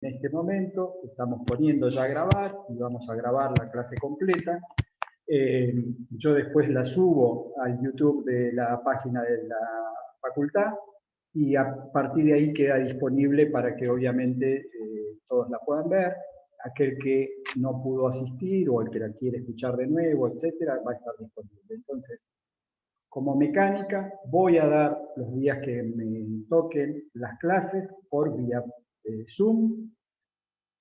En este momento estamos poniendo ya a grabar y vamos a grabar la clase completa. Yo después la subo al YouTube de la página de la facultad y a partir de ahí queda disponible para que obviamente todos la puedan ver. Aquel que no pudo asistir o el que la quiere escuchar de nuevo, etcétera, va a estar disponible. Entonces, como mecánica, voy a dar los días que me toquen las clases por vía Zoom.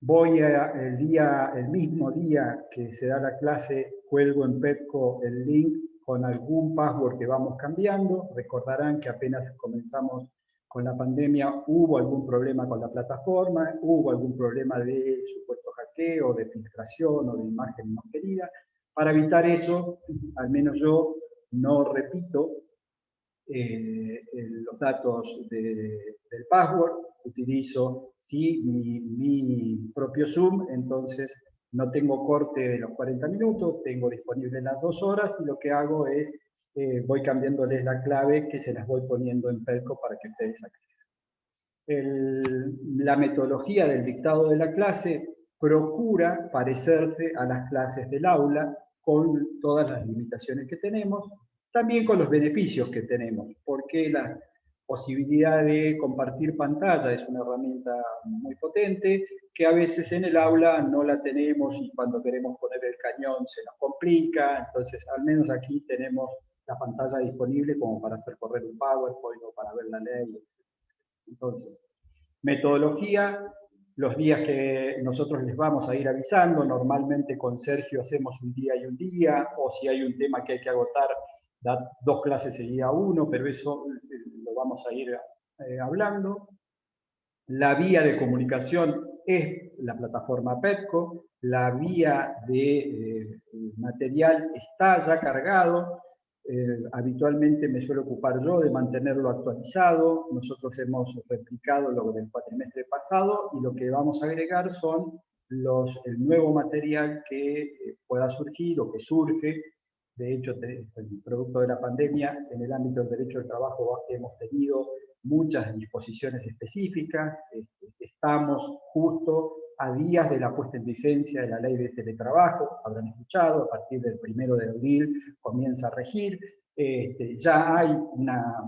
Voy el mismo día que se da la clase, cuelgo en Petco el link con algún password que vamos cambiando. Recordarán que apenas comenzamos con la pandemia hubo algún problema con la plataforma, hubo algún problema de supuesto hackeo, de filtración o de imagen no querida. Para evitar eso, al menos yo no repito los datos del password, utilizo sí mi propio Zoom, entonces no tengo corte de los 40 minutos, tengo disponible las 2 horas y lo que hago es voy cambiándoles la clave que se las voy poniendo en Pelco para que ustedes accedan. La metodología del dictado de la clase procura parecerse a las clases del aula con todas las limitaciones que tenemos, también con los beneficios que tenemos, porque la posibilidad de compartir pantalla es una herramienta muy potente, que a veces en el aula no la tenemos y cuando queremos poner el cañón se nos complica, entonces al menos aquí tenemos la pantalla disponible como para hacer correr un PowerPoint o para ver la ley, etc. Entonces, metodología, los días que nosotros les vamos a ir avisando, normalmente con Sergio hacemos un día y un día, o si hay un tema que hay que agotar, da 2 clases el día 1, pero eso lo vamos a ir hablando. La vía de comunicación es la plataforma Petco, la vía de material está ya cargado, habitualmente me suelo ocupar yo de mantenerlo actualizado. Nosotros hemos replicado lo del cuatrimestre pasado y lo que vamos a agregar son el nuevo material que pueda surgir o que surge. De hecho, el producto de la pandemia, en el ámbito del derecho del trabajo hemos tenido muchas disposiciones específicas. Estamos justo a días de la puesta en vigencia de la ley de teletrabajo, habrán escuchado, a partir del 1 de abril comienza a regir. Ya hay un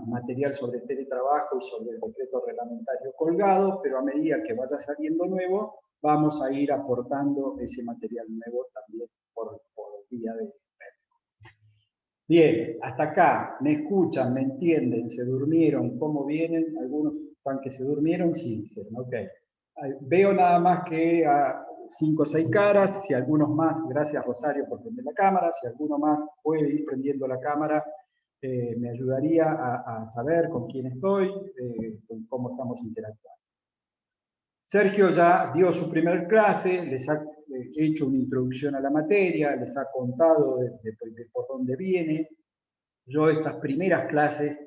material sobre el teletrabajo y sobre el decreto reglamentario colgado, pero a medida que vaya saliendo nuevo, vamos a ir aportando ese material nuevo también por vía de... Bien, hasta acá, ¿me escuchan, me entienden, se durmieron, cómo vienen? Algunos están que se durmieron, sí, dijeron, ok. Veo nada más que a 5 o 6 caras, si algunos más, gracias Rosario por prender la cámara, si alguno más puede ir prendiendo la cámara, me ayudaría a saber con quién estoy, con cómo estamos interactuando. Sergio ya dio su primer clase, les ha hecho una introducción a la materia, les ha contado de por dónde viene. Yo estas primeras clases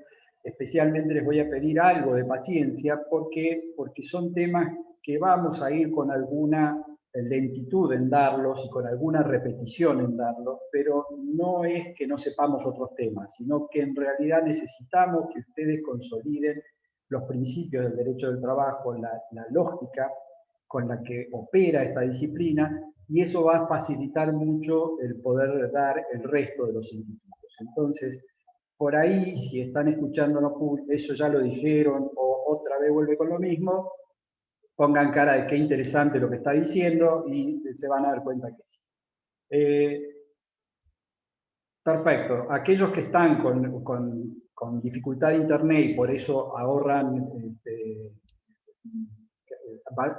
especialmente les voy a pedir algo de paciencia porque son temas que vamos a ir con alguna lentitud en darlos y con alguna repetición en darlos, pero no es que no sepamos otros temas, sino que en realidad necesitamos que ustedes consoliden los principios del derecho del trabajo, la lógica con la que opera esta disciplina, y eso va a facilitar mucho el poder dar el resto de los institutos. Entonces, por ahí, si están escuchándonos, eso ya lo dijeron, o otra vez vuelve con lo mismo, pongan cara de qué interesante lo que está diciendo y se van a dar cuenta que sí. Perfecto. Aquellos que están con dificultad de internet y por eso ahorran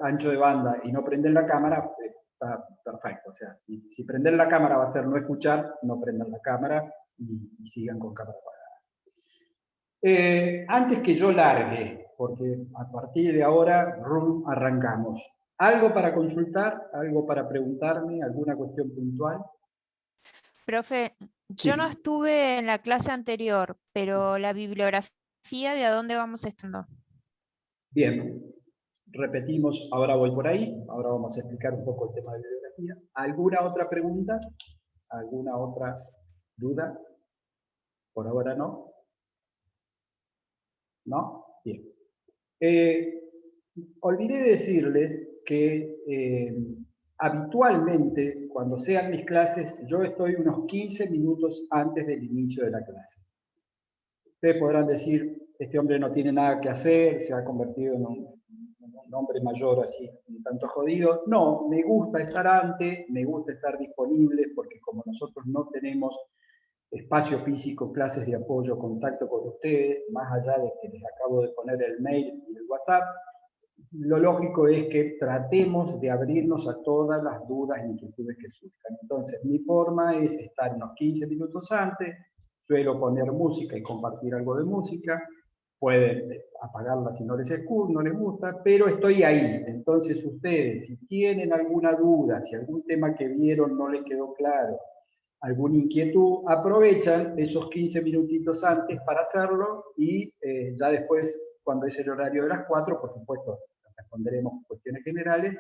ancho de banda y no prenden la cámara, está perfecto. O sea, si prender la cámara va a ser no escuchar, no prendan la cámara y sigan con cámara apagada. Antes que yo largue, porque a partir de ahora arrancamos. ¿Algo para consultar? ¿Algo para preguntarme? ¿Alguna cuestión puntual? Profe, yo no Sí. estuve en la clase anterior, pero la bibliografía de a dónde vamos estando. Bien, repetimos, ahora voy por ahí, ahora vamos a explicar un poco el tema de bibliografía. ¿Alguna otra pregunta? ¿Alguna otra duda? Por ahora no. ¿No? Bien. Olvidé decirles que habitualmente, cuando sean mis clases, yo estoy unos 15 minutos antes del inicio de la clase. Ustedes podrán decir, este hombre no tiene nada que hacer, se ha convertido en un hombre mayor así, un tanto jodido. No, me gusta estar antes, me gusta estar disponible, porque como nosotros no tenemos espacio físico, clases de apoyo, contacto con ustedes, más allá de que les acabo de poner el mail y el WhatsApp, lo lógico es que tratemos de abrirnos a todas las dudas e inquietudes que surjan. Entonces, mi forma es estar unos 15 minutos antes, suelo poner música y compartir algo de música, pueden apagarla si no no les gusta, pero estoy ahí. Entonces, ustedes, si tienen alguna duda, si algún tema que vieron no les quedó claro, alguna inquietud, aprovechan esos 15 minutitos antes para hacerlo y ya después, cuando es el horario de las 4, por supuesto, responderemos cuestiones generales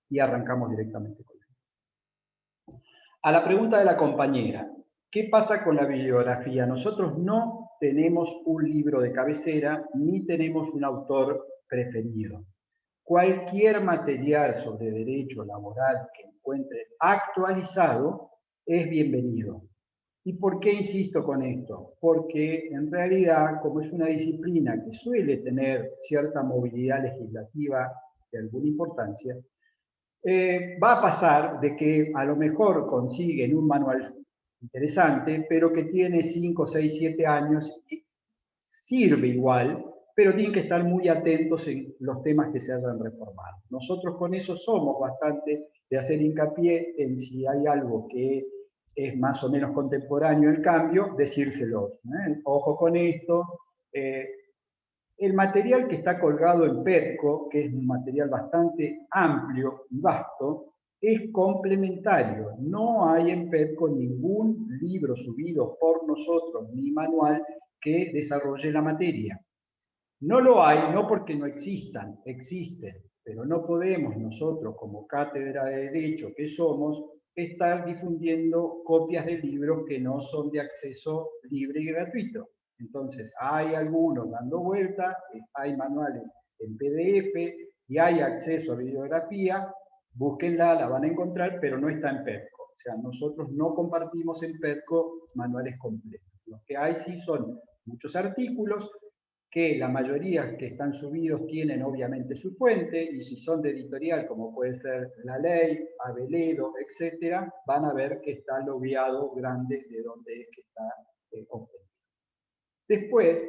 y arrancamos directamente con ellas. A la pregunta de la compañera, ¿qué pasa con la bibliografía? Nosotros no tenemos un libro de cabecera ni tenemos un autor preferido. Cualquier material sobre derecho laboral que encuentre actualizado es bienvenido. ¿Y por qué insisto con esto? Porque en realidad, como es una disciplina que suele tener cierta movilidad legislativa de alguna importancia, va a pasar de que a lo mejor consiguen un manual interesante, pero que tiene 5, 6, 7 años y sirve igual, pero tienen que estar muy atentos en los temas que se hayan reformado. Nosotros con eso somos bastante de hacer hincapié en si hay algo que es más o menos contemporáneo el cambio, decírselos. Ojo con esto. El material que está colgado en PERCO, que es un material bastante amplio y vasto, es complementario. No hay en PERCO ningún libro subido por nosotros, ni manual, que desarrolle la materia. No lo hay, no porque no existan, existen, pero no podemos nosotros, como cátedra de Derecho que somos, estar difundiendo copias de libros que no son de acceso libre y gratuito. Entonces, hay algunos dando vuelta, hay manuales en PDF y hay acceso a bibliografía, búsquenla, la van a encontrar, pero no está en PERCO. O sea, nosotros no compartimos en PERCO manuales completos. Los que hay sí son muchos artículos, que la mayoría que están subidos tienen obviamente su fuente, y si son de editorial, como puede ser La Ley, Aveledo, etc., van a ver que está logueado grande de dónde es que está obtenido. Después,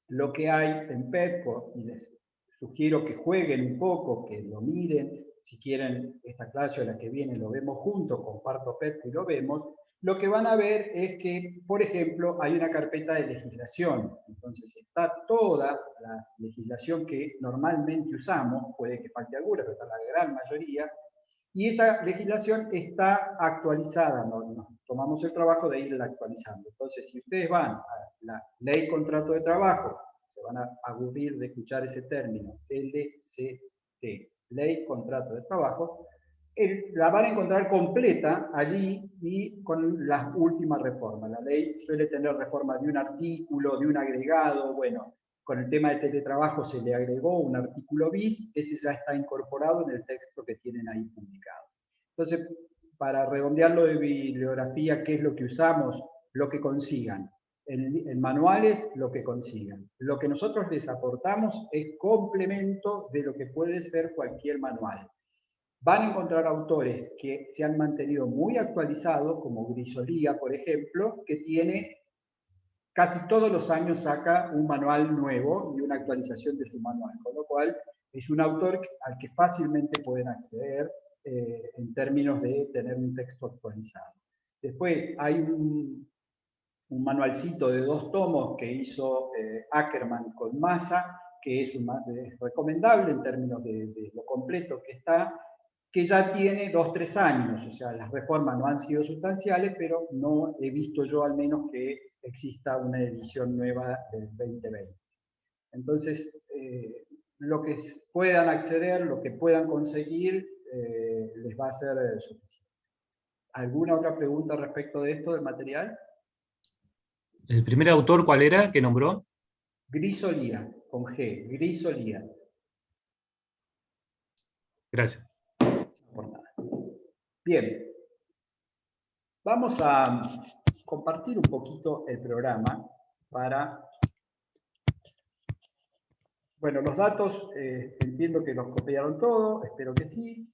lo que hay en PERCO, y les sugiero que jueguen un poco, que lo miren, si quieren esta clase o la que viene lo vemos juntos, comparto PERCO y lo vemos, lo que van a ver es que, por ejemplo, hay una carpeta de legislación. Entonces está toda la legislación que normalmente usamos, puede que falte alguna, pero está la gran mayoría, y esa legislación está actualizada. Nos tomamos el trabajo de irla actualizando. Entonces, si ustedes van a la Ley Contrato de Trabajo, se van a aburrir de escuchar ese término, LCT, Ley Contrato de Trabajo, la van a encontrar completa allí y con las últimas reformas. La ley suele tener reformas de un artículo, de un agregado. Bueno, con el tema de teletrabajo se le agregó un artículo bis, ese ya está incorporado en el texto que tienen ahí publicado. Entonces, para redondearlo de bibliografía, ¿qué es lo que usamos? Lo que consigan. En manuales, lo que consigan. Lo que nosotros les aportamos es complemento de lo que puede ser cualquier manual. Van a encontrar autores que se han mantenido muy actualizados, como Grisolía, por ejemplo, que tiene casi todos los años saca un manual nuevo y una actualización de su manual, con lo cual es un autor al que fácilmente pueden acceder en términos de tener un texto actualizado. Después hay un manualcito de 2 tomos que hizo Ackerman con Massa, que es recomendable en términos de lo completo que está, que ya tiene 2 o 3 años, o sea, las reformas no han sido sustanciales, pero no he visto yo al menos que exista una edición nueva del 2020. Entonces, lo que puedan acceder, lo que puedan conseguir, les va a ser suficiente. ¿Alguna otra pregunta respecto de esto, del material? ¿El primer autor cuál era que nombró? Grisolía, con G, Grisolía. Gracias. Bien, vamos a compartir un poquito el programa para... Bueno, los datos, entiendo que los copiaron todos, espero que sí.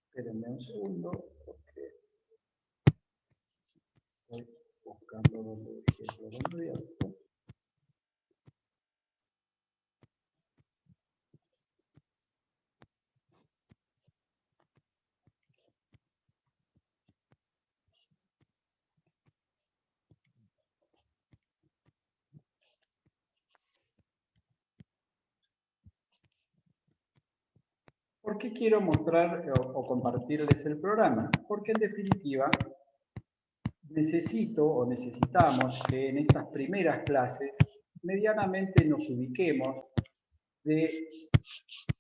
Espérenme un segundo, porque estoy buscando dónde dejé el programa abierto. ¿Por qué quiero mostrar o compartirles el programa? Porque en definitiva necesitamos que en estas primeras clases medianamente nos ubiquemos de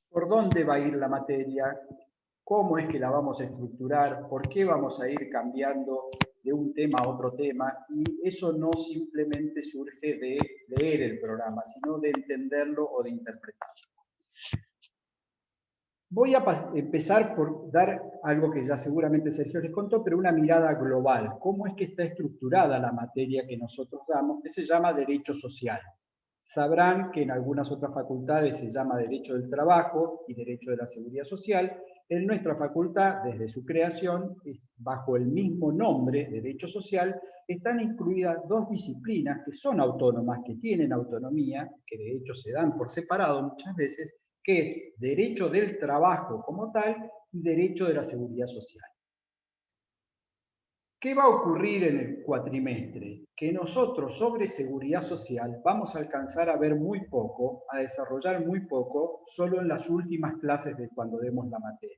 por dónde va a ir la materia, cómo es que la vamos a estructurar, por qué vamos a ir cambiando de un tema a otro tema, y eso no simplemente surge de leer el programa, sino de entenderlo o de interpretarlo. Voy a empezar por dar algo que ya seguramente Sergio les contó, pero una mirada global. ¿Cómo es que está estructurada la materia que nosotros damos, que se llama Derecho Social? Sabrán que en algunas otras facultades se llama Derecho del Trabajo y Derecho de la Seguridad Social. En nuestra facultad, desde su creación, bajo el mismo nombre, Derecho Social, están incluidas dos disciplinas que son autónomas, que tienen autonomía, que de hecho se dan por separado muchas veces, que es Derecho del Trabajo como tal y Derecho de la Seguridad Social. ¿Qué va a ocurrir en el cuatrimestre? Que nosotros sobre seguridad social vamos a alcanzar a ver muy poco, a desarrollar muy poco, solo en las últimas clases de cuando demos la materia.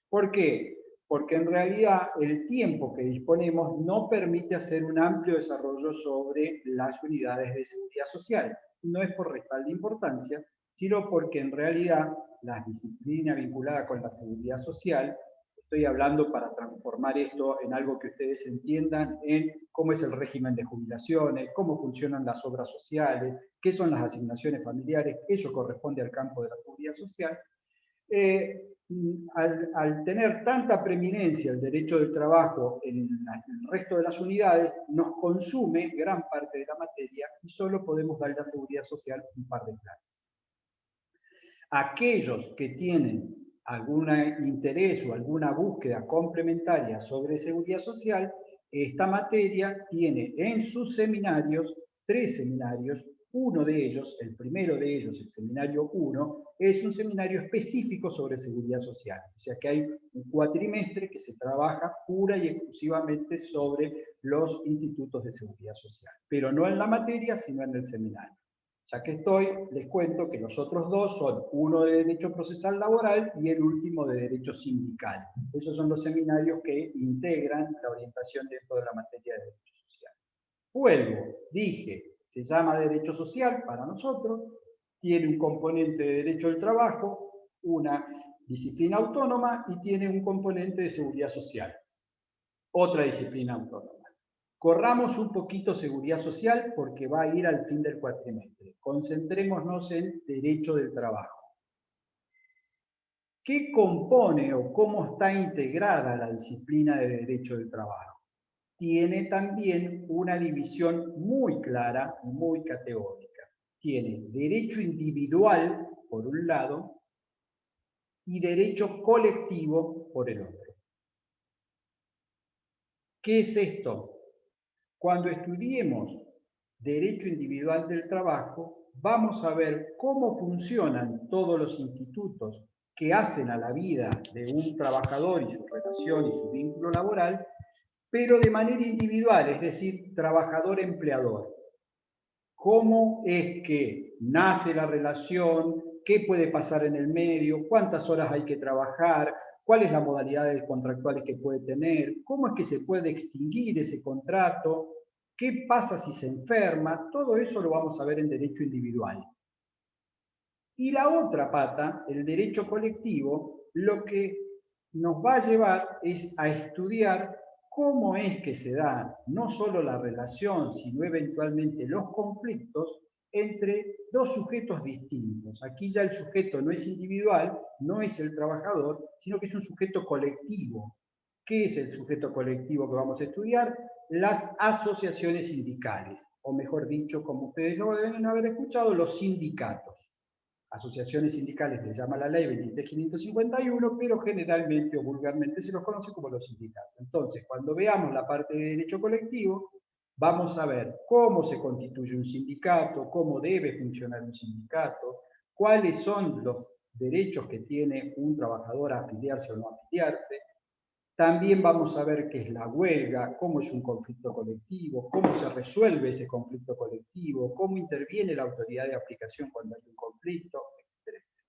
¿Por qué? Porque en realidad el tiempo que disponemos no permite hacer un amplio desarrollo sobre las unidades de seguridad social. No es por restarle importancia, sino porque en realidad las disciplinas vinculadas con la seguridad social, estoy hablando para transformar esto en algo que ustedes entiendan, en cómo es el régimen de jubilaciones, cómo funcionan las obras sociales, qué son las asignaciones familiares, eso corresponde al campo de la seguridad social. Al tener tanta preeminencia el derecho del trabajo en el resto de las unidades, nos consume gran parte de la materia y solo podemos dar la seguridad social un par de clases. Aquellos que tienen algún interés o alguna búsqueda complementaria sobre seguridad social, esta materia tiene en sus seminarios 3 seminarios. Uno de ellos, el primero de ellos, el seminario 1, es un seminario específico sobre seguridad social. O sea que hay un cuatrimestre que se trabaja pura y exclusivamente sobre los institutos de seguridad social. Pero no en la materia, sino en el seminario. Ya que estoy, les cuento que los otros dos son uno de Derecho Procesal Laboral y el último de Derecho Sindical. Esos son los seminarios que integran la orientación dentro de la materia de Derecho Social. Vuelvo, dije, se llama Derecho Social para nosotros, tiene un componente de Derecho del Trabajo, una disciplina autónoma y tiene un componente de Seguridad Social, otra disciplina autónoma. Corramos un poquito seguridad social porque va a ir al fin del cuatrimestre. Concentrémonos en derecho del trabajo. ¿Qué compone o cómo está integrada la disciplina de derecho del trabajo? Tiene también una división muy clara y muy categórica. Tiene derecho individual, por un lado, y derecho colectivo, por el otro. ¿Qué es esto? Cuando estudiemos derecho individual del trabajo, vamos a ver cómo funcionan todos los institutos que hacen a la vida de un trabajador y su relación y su vínculo laboral, pero de manera individual, es decir, trabajador-empleador. ¿Cómo es que nace la relación? ¿Qué puede pasar en el medio? ¿Cuántas horas hay que trabajar? ¿Cuál es la modalidad contractuales que puede tener? ¿Cómo es que se puede extinguir ese contrato? ¿Qué pasa si se enferma? Todo eso lo vamos a ver en derecho individual. Y la otra pata, el derecho colectivo, lo que nos va a llevar es a estudiar cómo es que se da no solo la relación, sino eventualmente los conflictos entre dos sujetos distintos. Aquí ya el sujeto no es individual, no es el trabajador, sino que es un sujeto colectivo. ¿Qué es el sujeto colectivo que vamos a estudiar? Las asociaciones sindicales, o mejor dicho, como ustedes lo deben haber escuchado, los sindicatos. Asociaciones sindicales les llama la ley 23.551, pero generalmente o vulgarmente se los conoce como los sindicatos. Entonces, cuando veamos la parte de derecho colectivo, vamos a ver cómo se constituye un sindicato, cómo debe funcionar un sindicato, cuáles son los derechos que tiene un trabajador a afiliarse o no afiliarse. También vamos a ver qué es la huelga, cómo es un conflicto colectivo, cómo se resuelve ese conflicto colectivo, cómo interviene la autoridad de aplicación cuando hay un conflicto, etcétera, etcétera.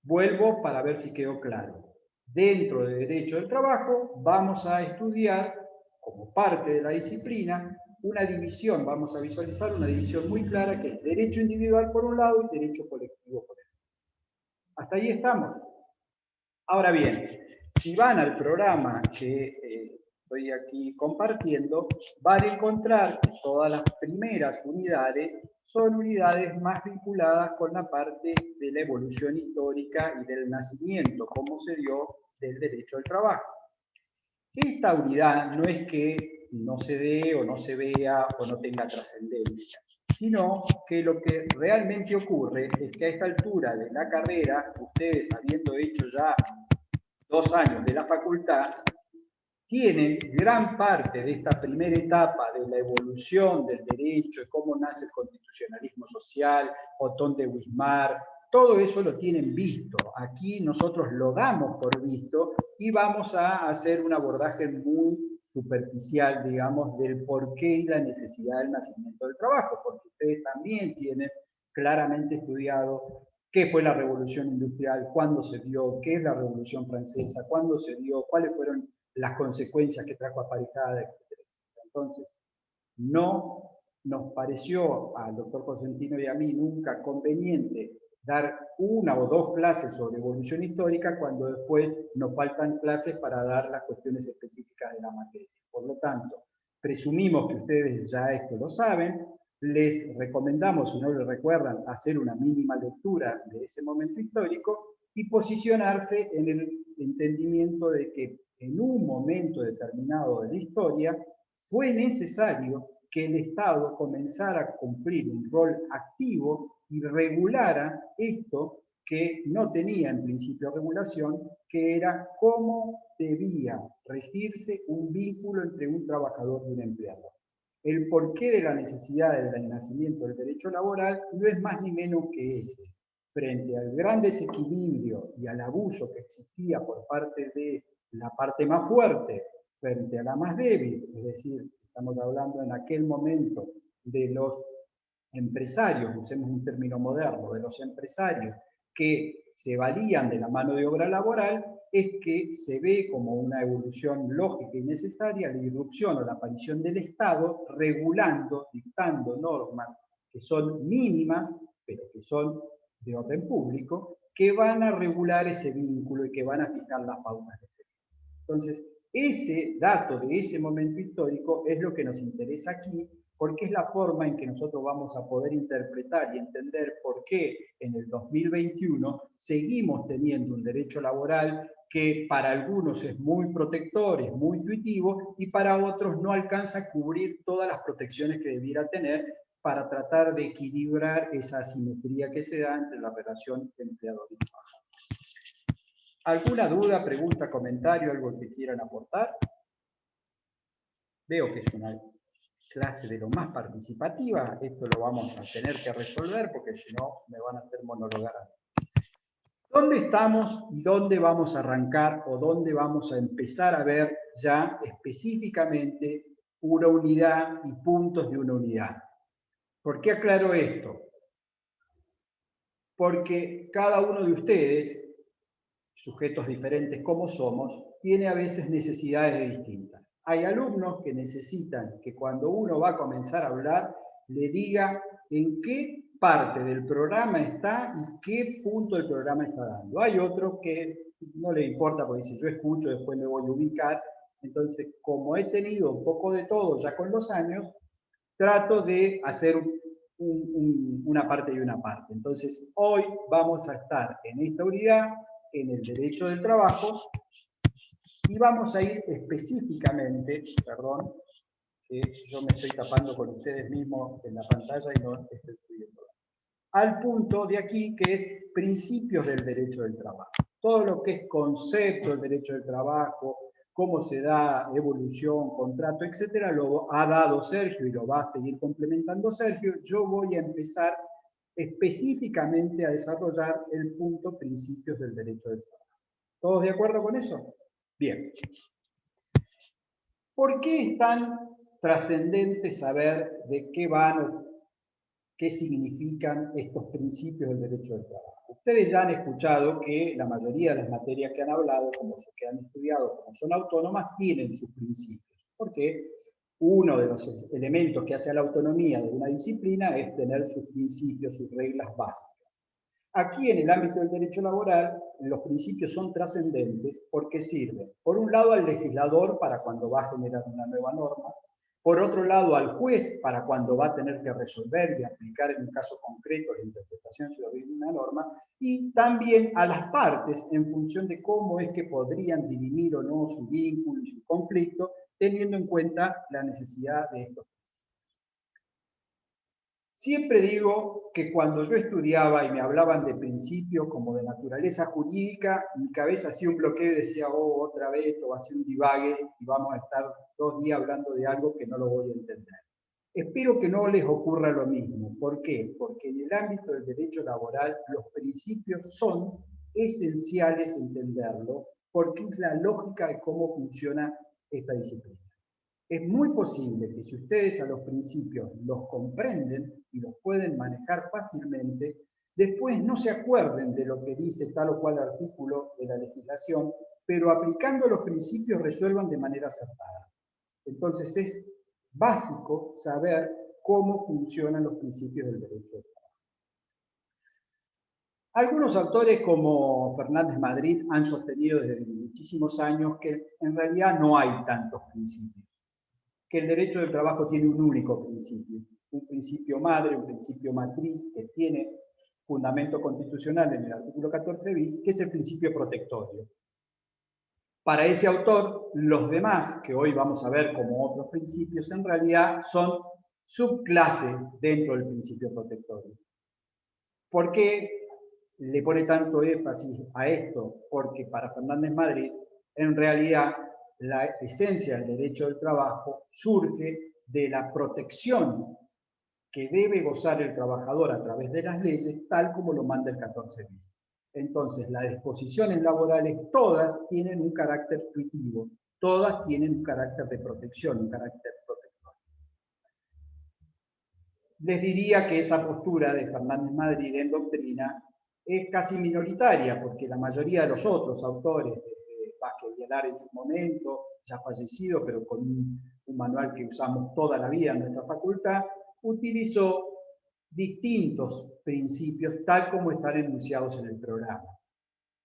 Vuelvo para ver si quedó claro. Dentro de Derecho del Trabajo vamos a estudiar, como parte de la disciplina, una división, vamos a visualizar una división muy clara que es derecho individual por un lado y derecho colectivo por el otro. Hasta ahí estamos. Ahora bien, si van al programa que estoy aquí compartiendo, van a encontrar que todas las primeras unidades son unidades más vinculadas con la parte de la evolución histórica y del nacimiento, cómo se dio del derecho al trabajo. Esta unidad no es que no se dé o no se vea o no tenga trascendencia, sino que lo que realmente ocurre es que a esta altura de la carrera, ustedes habiendo hecho ya 2 años de la facultad, tienen gran parte de esta primera etapa de la evolución del derecho, de cómo nace el constitucionalismo social, Otón de Bismarck, todo eso lo tienen visto. Aquí nosotros lo damos por visto y vamos a hacer un abordaje muy superficial, digamos, del porqué y la necesidad del nacimiento del trabajo, porque ustedes también tienen claramente estudiado qué fue la Revolución Industrial, cuándo se dio, qué es la Revolución Francesa, cuándo se dio, cuáles fueron las consecuencias que trajo aparejada, etcétera, etcétera. Entonces, no nos pareció al doctor Cosentino y a mí nunca conveniente dar 1 o 2 clases sobre evolución histórica cuando después nos faltan clases para dar las cuestiones específicas de la materia. Por lo tanto, presumimos que ustedes ya esto lo saben, les recomendamos, si no lo recuerdan, hacer una mínima lectura de ese momento histórico y posicionarse en el entendimiento de que en un momento determinado de la historia fue necesario que el Estado comenzara a cumplir un rol activo y regulara esto que no tenía en principio regulación, que era cómo debía regirse un vínculo entre un trabajador y un empleador. El porqué de la necesidad del nacimiento del derecho laboral no es más ni menos que ese. Frente al gran desequilibrio y al abuso que existía por parte de la parte más fuerte frente a la más débil, es decir, estamos hablando en aquel momento de los empresarios, usemos un término moderno, de los empresarios que se valían de la mano de obra laboral, es que se ve como una evolución lógica y necesaria la irrupción o la aparición del Estado regulando, dictando normas que son mínimas, pero que son de orden público, que van a regular ese vínculo y que van a fijar las pautas de ese vínculo. Entonces, ese dato de ese momento histórico es lo que nos interesa aquí, porque es la forma en que nosotros vamos a poder interpretar y entender por qué en el 2021 seguimos teniendo un derecho laboral que para algunos es muy protector, es muy intuitivo, y para otros no alcanza a cubrir todas las protecciones que debiera tener para tratar de equilibrar esa asimetría que se da entre la relación empleador y trabajador. ¿Alguna duda, pregunta, comentario, algo que quieran aportar? Veo que es una clase de lo más participativa, esto lo vamos a tener que resolver porque si no me van a hacer monologar. ¿Dónde estamos y dónde vamos a arrancar o dónde vamos a empezar a ver ya específicamente una unidad y puntos de una unidad? ¿Por qué aclaro esto? Porque cada uno de ustedes, sujetos diferentes como somos, tiene a veces necesidades distintas. Hay alumnos que necesitan que cuando uno va a comenzar a hablar, le diga en qué parte del programa está y qué punto del programa está dando. Hay otros que no le importa porque si yo escucho después me voy a ubicar. Entonces, como he tenido un poco de todo ya con los años, trato de hacer una parte y una parte. Entonces, hoy vamos a estar en esta unidad, en el derecho del trabajo, y vamos a ir específicamente, perdón, que yo me estoy tapando con ustedes mismos en la pantalla y no estoy viendo, al punto de aquí que es principios del derecho del trabajo. Todo lo que es concepto del derecho del trabajo, cómo se da evolución, contrato, etcétera, lo ha dado Sergio y lo va a seguir complementando Sergio. Yo voy a empezar específicamente a desarrollar el punto principios del derecho del trabajo. ¿Todos de acuerdo con eso? Bien. ¿Por qué es tan trascendente saber de qué van, qué significan estos principios del derecho del trabajo? Ustedes ya han escuchado que la mayoría de las materias que han hablado, como que han estudiado, como son autónomas, tienen sus principios. Porque uno de los elementos que hace a la autonomía de una disciplina es tener sus principios, sus reglas básicas. Aquí en el ámbito del derecho laboral, los principios son trascendentes porque sirven, por un lado, al legislador para cuando va a generar una nueva norma, por otro lado, al juez para cuando va a tener que resolver y aplicar en un caso concreto la interpretación ciudadana de una norma, y también a las partes en función de cómo es que podrían dirimir o no su vínculo y su conflicto, teniendo en cuenta la necesidad de estos principios. Siempre digo que cuando yo estudiaba y me hablaban de principios como de naturaleza jurídica, mi cabeza hacía un bloqueo y decía, oh, otra vez, esto va a ser un divague y vamos a estar 2 días hablando de algo que no lo voy a entender. Espero que no les ocurra lo mismo. ¿Por qué? Porque en el ámbito del derecho laboral los principios son esenciales entenderlo, porque es la lógica de cómo funciona esta disciplina. Es muy posible que si ustedes a los principios los comprenden y los pueden manejar fácilmente, después no se acuerden de lo que dice tal o cual artículo de la legislación, pero aplicando los principios resuelvan de manera acertada. Entonces es básico saber cómo funcionan los principios del derecho del trabajo. Algunos autores como Fernández Madrid han sostenido desde muchísimos años que en realidad no hay tantos principios, que el derecho del trabajo tiene un único principio, un principio madre, un principio matriz que tiene fundamento constitucional en el artículo 14 bis, que es el principio protectorio. Para ese autor, los demás, que hoy vamos a ver como otros principios, en realidad son subclases dentro del principio protectorio. ¿Por qué le pone tanto énfasis a esto? Porque para Fernández Madrid, en realidad, la esencia del derecho del trabajo surge de la protección que debe gozar el trabajador a través de las leyes, tal como lo manda el 14 bis. Entonces, las disposiciones laborales todas tienen un carácter tuitivo, todas tienen un carácter de protección, un carácter protector. Les diría que esa postura de Fernández Madrid en doctrina es casi minoritaria, porque la mayoría de los otros autores, Vázquez Vialar en su momento, ya fallecido, pero con un manual que usamos toda la vida en nuestra facultad, utilizó distintos principios, tal como están enunciados en el programa.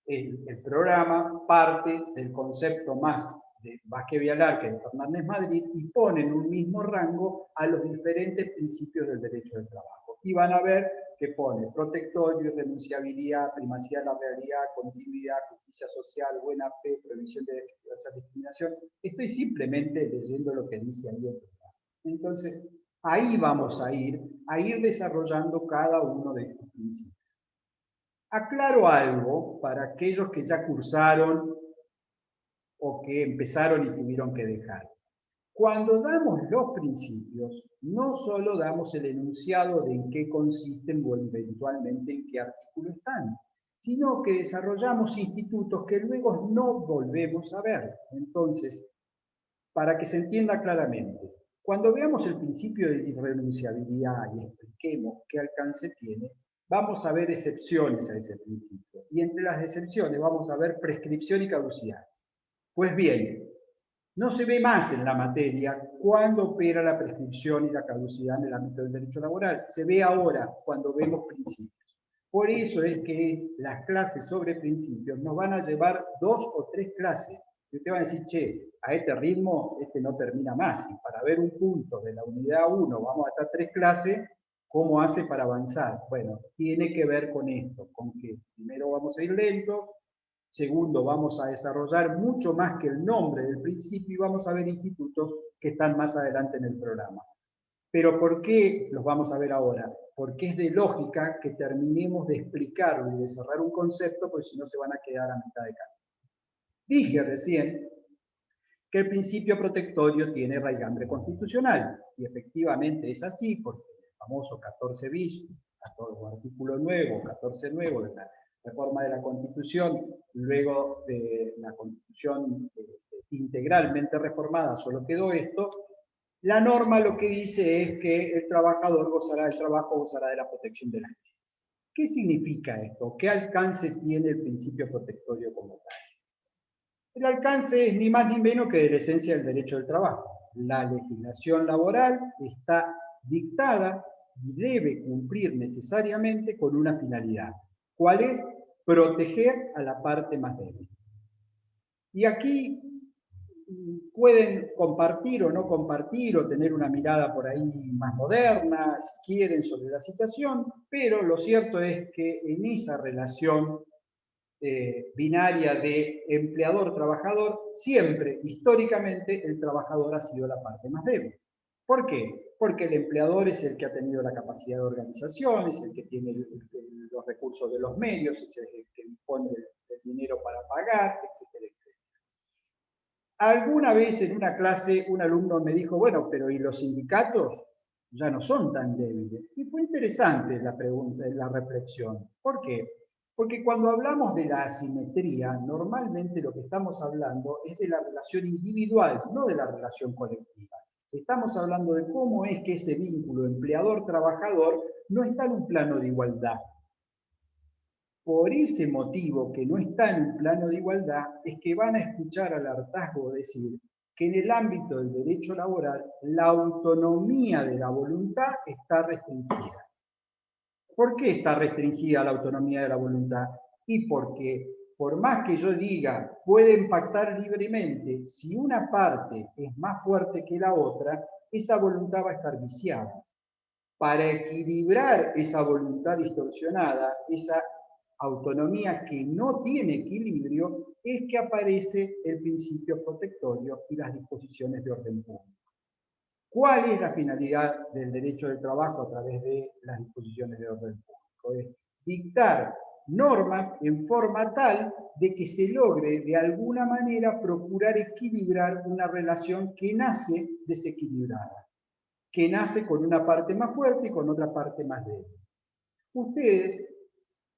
El programa parte del concepto más de Vázquez Vialar que de Fernández Madrid y pone en un mismo rango a los diferentes principios del derecho del trabajo. Y van a ver que pone protectorio, renunciabilidad, primacía de la realidad, continuidad, justicia social, buena fe, prevención de la discriminación. Estoy simplemente leyendo lo que dice ahí el programa. Entonces, ahí vamos a ir desarrollando cada uno de estos principios. Aclaro algo para aquellos que ya cursaron o que empezaron y tuvieron que dejar. Cuando damos los principios, no solo damos el enunciado de en qué consisten o eventualmente en qué artículo están, sino que desarrollamos institutos que luego no volvemos a ver. Entonces, para que se entienda claramente, cuando veamos el principio de irrenunciabilidad y expliquemos qué alcance tiene, vamos a ver excepciones a ese principio. Y entre las excepciones vamos a ver prescripción y caducidad. Pues bien, no se ve más en la materia cuándo opera la prescripción y la caducidad en el ámbito del derecho laboral. Se ve ahora cuando vemos principios. Por eso es que las clases sobre principios nos van a llevar 2 o 3 clases. Y usted va a decir, che, a este ritmo no termina más. Y para ver un punto de la unidad 1 vamos a estar 3 clases, ¿Cómo hace para avanzar? Bueno, tiene que ver con esto, con que primero vamos a ir lento, segundo vamos a desarrollar mucho más que el nombre del principio y vamos a ver institutos que están más adelante en el programa. Pero ¿por qué los vamos a ver ahora? Porque es de lógica que terminemos de explicarlo y de cerrar un concepto, porque si no se van a quedar a mitad de camino. Dije recién que el principio protectorio tiene raigambre constitucional, y efectivamente es así, porque el famoso 14 bis, artículo nuevo, 14 nuevo de la reforma de la Constitución, luego de la Constitución integralmente reformada, solo quedó esto. La norma lo que dice es que el trabajador gozará del trabajo, gozará de la protección de las leyes. ¿Qué significa esto? ¿Qué alcance tiene el principio protectorio como tal? El alcance es ni más ni menos que de la esencia del derecho del trabajo. La legislación laboral está dictada y debe cumplir necesariamente con una finalidad. ¿Cuál es? Proteger a la parte más débil. Y aquí pueden compartir o no compartir o tener una mirada por ahí más moderna, si quieren, sobre la situación, pero lo cierto es que en esa relación binaria de empleador-trabajador, siempre, históricamente, el trabajador ha sido la parte más débil. ¿Por qué? Porque el empleador es el que ha tenido la capacidad de organización, es el que tiene los recursos de los medios, es el que dispone del dinero para pagar, etcétera, etcétera. Alguna vez en una clase un alumno me dijo, bueno, pero ¿y los sindicatos? Ya no son tan débiles. Y fue interesante la pregunta, la reflexión. ¿Por qué? Porque cuando hablamos de la asimetría, normalmente lo que estamos hablando es de la relación individual, no de la relación colectiva. Estamos hablando de cómo es que ese vínculo empleador-trabajador no está en un plano de igualdad. Por ese motivo que no está en un plano de igualdad, es que van a escuchar al hartazgo decir que en el ámbito del derecho laboral la autonomía de la voluntad está restringida. ¿Por qué está restringida la autonomía de la voluntad? Y porque, por más que yo diga, pueden pactar libremente, si una parte es más fuerte que la otra, esa voluntad va a estar viciada. Para equilibrar esa voluntad distorsionada, esa autonomía que no tiene equilibrio, es que aparece el principio protectorio y las disposiciones de orden público. ¿Cuál es la finalidad del derecho del trabajo a través de las disposiciones de orden público? Es dictar normas en forma tal de que se logre de alguna manera procurar equilibrar una relación que nace desequilibrada, que nace con una parte más fuerte y con otra parte más débil. Ustedes,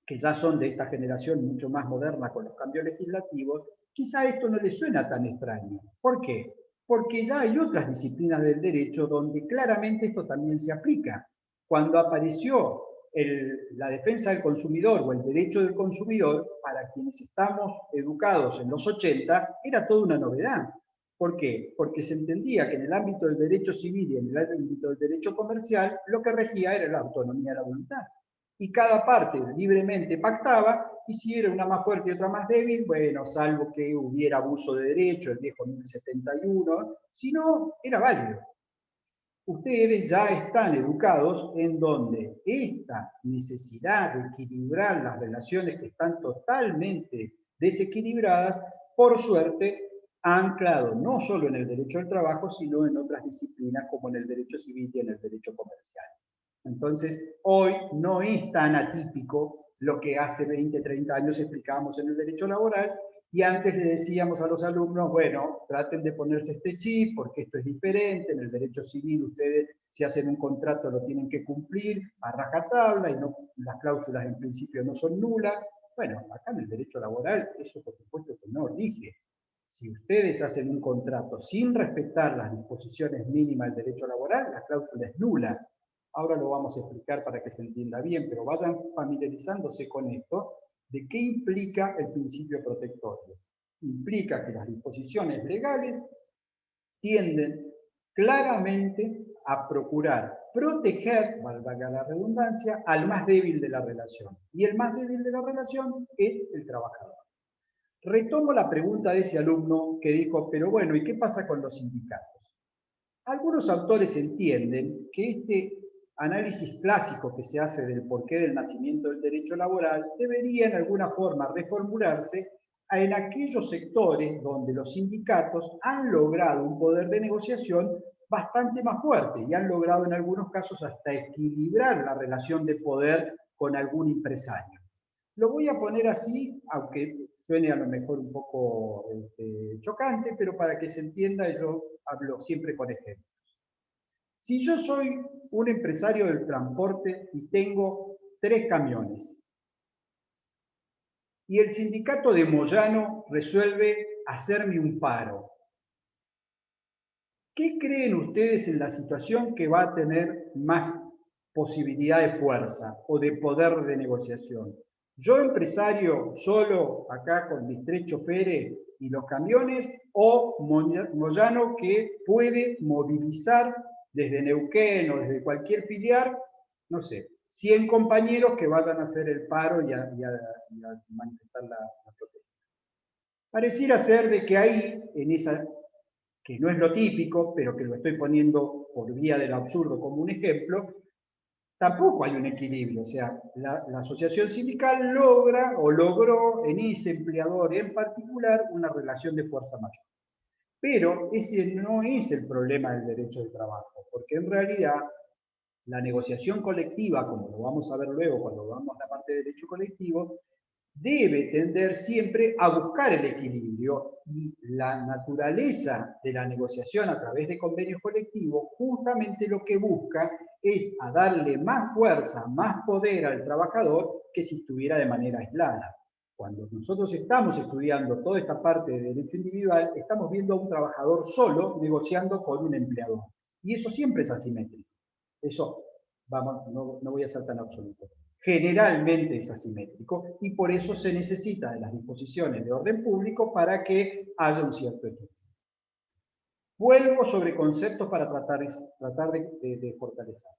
que ya son de esta generación mucho más moderna con los cambios legislativos, quizá esto no les suena tan extraño. ¿Por qué? Porque ya hay otras disciplinas del derecho donde claramente esto también se aplica. Cuando apareció la defensa del consumidor o el derecho del consumidor, para quienes estamos educados en los 80, era toda una novedad. ¿Por qué? Porque se entendía que en el ámbito del derecho civil y en el ámbito del derecho comercial, lo que regía era la autonomía de la voluntad. Y cada parte libremente pactaba, y si era una más fuerte y otra más débil, bueno, salvo que hubiera abuso de derecho, el viejo 1071, si no, era válido. Ustedes ya están educados en donde esta necesidad de equilibrar las relaciones que están totalmente desequilibradas, por suerte, ha anclado no solo en el derecho al trabajo, sino en otras disciplinas como en el derecho civil y en el derecho comercial. Entonces, hoy no es tan atípico lo que hace 20, 30 años explicábamos en el derecho laboral, y antes le decíamos a los alumnos, bueno, traten de ponerse este chip porque esto es diferente, en el derecho civil ustedes si hacen un contrato lo tienen que cumplir a rajatabla y no, las cláusulas en principio no son nulas. Bueno, acá en el derecho laboral eso por supuesto que no rige. Si ustedes hacen un contrato sin respetar las disposiciones mínimas del derecho laboral, la cláusula es nula. Ahora lo vamos a explicar para que se entienda bien, pero vayan familiarizándose con esto, de qué implica el principio protectorio. Implica que las disposiciones legales tienden claramente a procurar proteger, valga la redundancia, al más débil de la relación. Y el más débil de la relación es el trabajador. Retomo la pregunta de ese alumno que dijo, pero bueno, ¿y qué pasa con los sindicatos? Algunos autores entienden que este análisis clásico que se hace del porqué del nacimiento del derecho laboral debería en alguna forma reformularse en aquellos sectores donde los sindicatos han logrado un poder de negociación bastante más fuerte y han logrado en algunos casos hasta equilibrar la relación de poder con algún empresario. Lo voy a poner así, aunque suene a lo mejor un poco chocante, pero para que se entienda yo hablo siempre con ejemplos. Si yo soy un empresario del transporte y tengo 3 camiones, y el sindicato de Moyano resuelve hacerme un paro, ¿qué creen ustedes en la situación que va a tener más posibilidad de fuerza o de poder de negociación? ¿Yo, empresario, solo acá con mis 3 choferes y los camiones, o Moyano, que puede movilizar desde Neuquén o desde cualquier filial, no sé, 100 compañeros que vayan a hacer el paro y a manifestar la protesta? Pareciera ser de que ahí, en esa, que no es lo típico, pero que lo estoy poniendo por vía del absurdo como un ejemplo, tampoco hay un equilibrio. O sea, la asociación sindical logró en ese empleador en particular una relación de fuerza mayor. Pero ese no es el problema del derecho de trabajo, porque en realidad la negociación colectiva, como lo vamos a ver luego cuando veamos la parte de derecho colectivo, debe tender siempre a buscar el equilibrio, y la naturaleza de la negociación a través de convenios colectivos justamente lo que busca es a darle más fuerza, más poder al trabajador que si estuviera de manera aislada. Cuando nosotros estamos estudiando toda esta parte de derecho individual, estamos viendo a un trabajador solo negociando con un empleador. Y eso siempre es asimétrico. Eso, vamos, no voy a ser tan absoluto. Generalmente es asimétrico y por eso se necesita de las disposiciones de orden público para que haya un cierto equilibrio. Vuelvo sobre conceptos para tratar de fortalecerlos.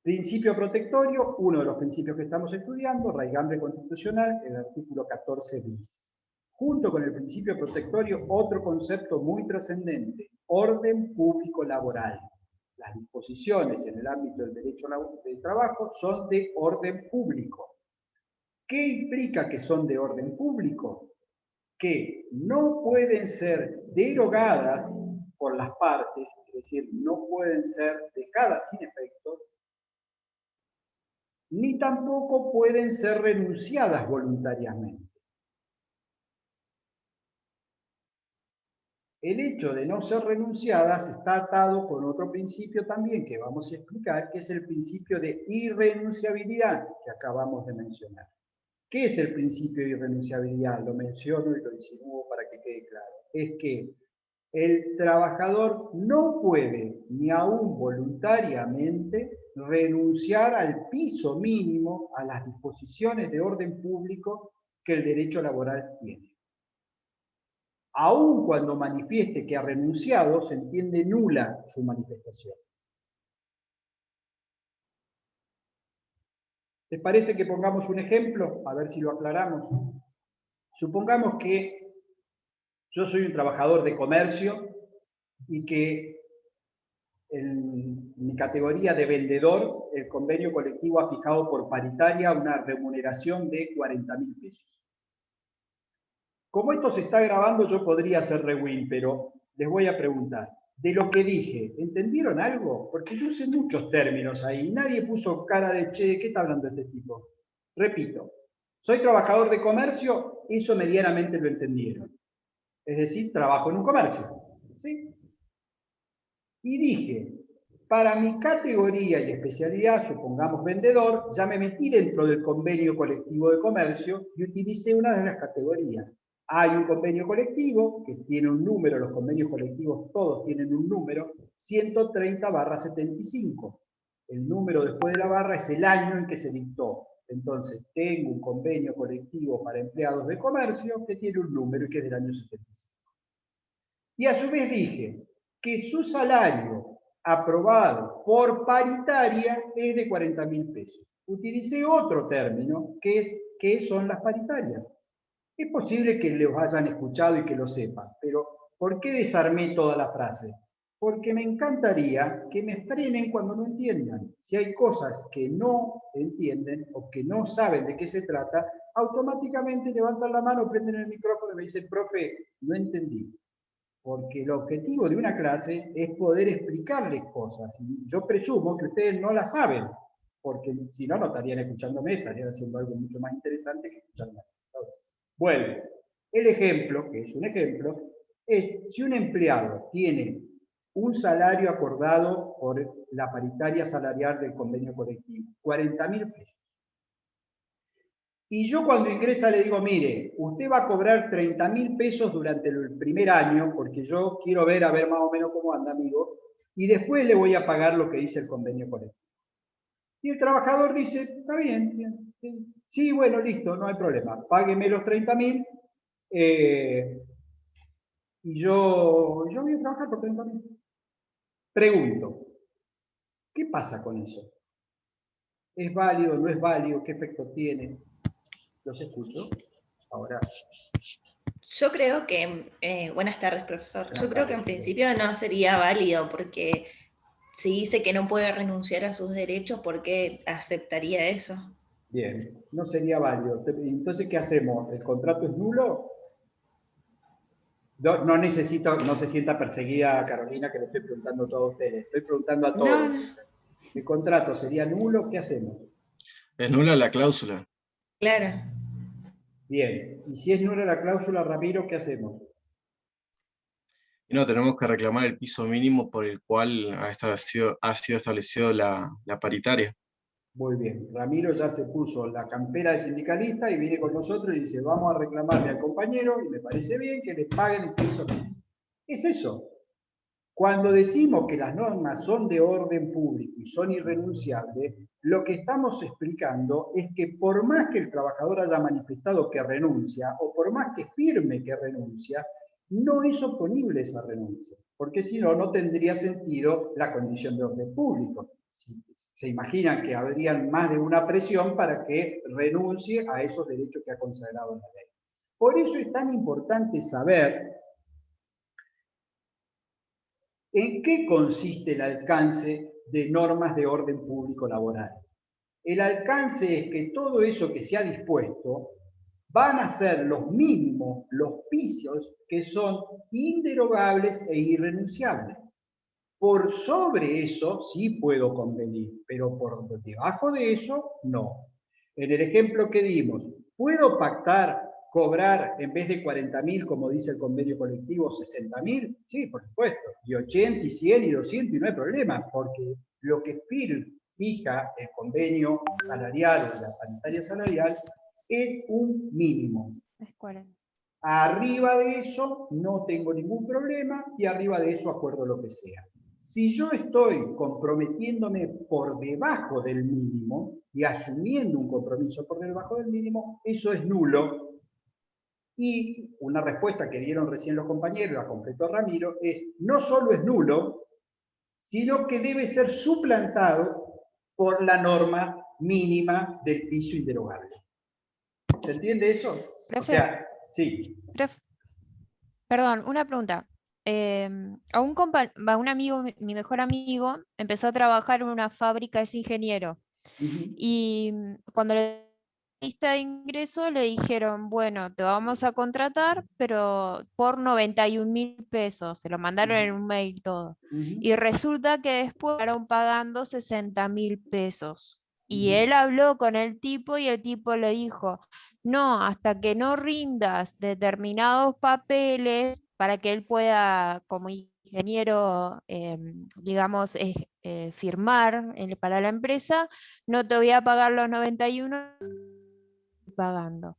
Principio protectorio, uno de los principios que estamos estudiando, raigambre constitucional, el artículo 14 bis. Junto con el principio protectorio, otro concepto muy trascendente, orden público laboral. Las disposiciones en el ámbito del derecho del trabajo son de orden público. ¿Qué implica que son de orden público? Que no pueden ser derogadas por las partes, es decir, no pueden ser dejadas sin efecto, ni tampoco pueden ser renunciadas voluntariamente. El hecho de no ser renunciadas está atado con otro principio también que vamos a explicar, que es el principio de irrenunciabilidad que acabamos de mencionar. ¿Qué es el principio de irrenunciabilidad? Lo menciono y lo insinúo para que quede claro. Es que el trabajador no puede, ni aún voluntariamente, renunciar al piso mínimo, a las disposiciones de orden público que el derecho laboral tiene. Aun cuando manifieste que ha renunciado, se entiende nula su manifestación. ¿Les parece que pongamos un ejemplo? A ver si lo aclaramos. Supongamos que yo soy un trabajador de comercio y que en mi categoría de vendedor, el convenio colectivo ha fijado por paritaria una remuneración de 40.000 pesos. Como esto se está grabando, yo podría hacer rewind, pero les voy a preguntar. De lo que dije, ¿entendieron algo? Porque yo usé muchos términos ahí y nadie puso cara de che, ¿qué está hablando este tipo? Repito, soy trabajador de comercio, eso medianamente lo entendieron. Es decir, trabajo en un comercio. ¿Sí? Y dije, para mi categoría y especialidad, supongamos vendedor, ya me metí dentro del convenio colectivo de comercio y utilicé una de las categorías. Hay un convenio colectivo que tiene un número, los convenios colectivos todos tienen un número, 130/75. El número después de la barra es el año en que se dictó. Entonces, tengo un convenio colectivo para empleados de comercio que tiene un número y que es del año 75. Y a su vez dije que su salario aprobado por paritaria es de 40.000 pesos. Utilicé otro término que es ¿qué son las paritarias? Es posible que los hayan escuchado y que lo sepan, pero ¿por qué desarmé toda la frase? porque me encantaría que me frenen cuando no entiendan. Si hay cosas que no entienden o que no saben de qué se trata, automáticamente levantan la mano, prenden el micrófono y me dicen, profe, no entendí. Porque el objetivo de una clase es poder explicarles cosas. Y yo presumo que ustedes no las saben, porque si no, no estarían escuchándome, estarían haciendo algo mucho más interesante que escucharme. Bueno, el ejemplo, que es un ejemplo, es si un empleado tiene un salario acordado por la paritaria salarial del convenio colectivo, 40.000 pesos. Y yo cuando ingresa le digo, mire, usted va a cobrar 30.000 pesos durante el primer año, porque yo quiero ver, a ver más o menos cómo anda, amigo, y después le voy a pagar lo que dice el convenio colectivo. Y el trabajador dice, está bien, bien, bien. Sí, bueno, listo, no hay problema, págueme los 30.000 y yo voy a trabajar por 30.000. Pregunto, ¿qué pasa con eso? ¿Es válido, no es válido? ¿Qué efecto tiene? Los escucho. Ahora. Yo creo que, buenas tardes, profesor. Yo creo que en principio no sería válido, porque si dice que no puede renunciar a sus derechos, ¿por qué aceptaría eso? Bien, no sería válido. Entonces, ¿qué hacemos? ¿El contrato es nulo? No necesito, no se sienta perseguida, Carolina, que le estoy preguntando a todos ustedes. Estoy preguntando a todos. No. ¿El contrato sería nulo? ¿Qué hacemos? Es nula la cláusula. Claro. Bien, y si es nula la cláusula, Ramiro, ¿qué hacemos? Y no, tenemos que reclamar el piso mínimo por el cual ha sido establecido la paritaria. Muy bien, Ramiro ya se puso la campera de sindicalista y viene con nosotros y dice, vamos a reclamarle al compañero, y me parece bien que le paguen el piso mínimo. Es eso. Cuando decimos que las normas son de orden público y son irrenunciables, lo que estamos explicando es que por más que el trabajador haya manifestado que renuncia, o por más que firme que renuncia, no es oponible esa renuncia, porque si no, no tendría sentido la condición de orden público. Se imaginan que habría más de una presión para que renuncie a esos derechos que ha consagrado la ley. Por eso es tan importante saber ¿en qué consiste el alcance de normas de orden público laboral? El alcance es que todo eso que se ha dispuesto van a ser los mínimos, los pisos que son inderogables e irrenunciables. Por sobre eso sí puedo convenir, pero por debajo de eso no. En el ejemplo que dimos, ¿puedo pactar cobrar en vez de 40.000, como dice el convenio colectivo, 60.000? Sí, por supuesto. Y 80, y 100, y 200, y no hay problema, porque lo que fija el convenio salarial o la paritaria salarial es un mínimo. Es 40. Arriba de eso no tengo ningún problema y arriba de eso acuerdo lo que sea. Si yo estoy comprometiéndome por debajo del mínimo y asumiendo un compromiso por debajo del mínimo, eso es nulo. Y una respuesta que dieron recién los compañeros, la completó Ramiro, es no solo es nulo, sino que debe ser suplantado por la norma mínima del piso inderogable. ¿Se entiende eso? Profe, o sea, sí. Perdón, una pregunta. A un amigo, mi mejor amigo, empezó a trabajar en una fábrica, es ingeniero. Y cuando le lista de ingreso le dijeron, bueno, te vamos a contratar, pero por 91.000 pesos. Se lo mandaron en un mail todo. Y resulta que después fueron pagando 60.000 pesos. Y él habló con el tipo y el tipo le dijo, no, hasta que no rindas determinados papeles para que él pueda, como ingeniero, digamos, firmar para la empresa, no te voy a pagar los 91 pagando.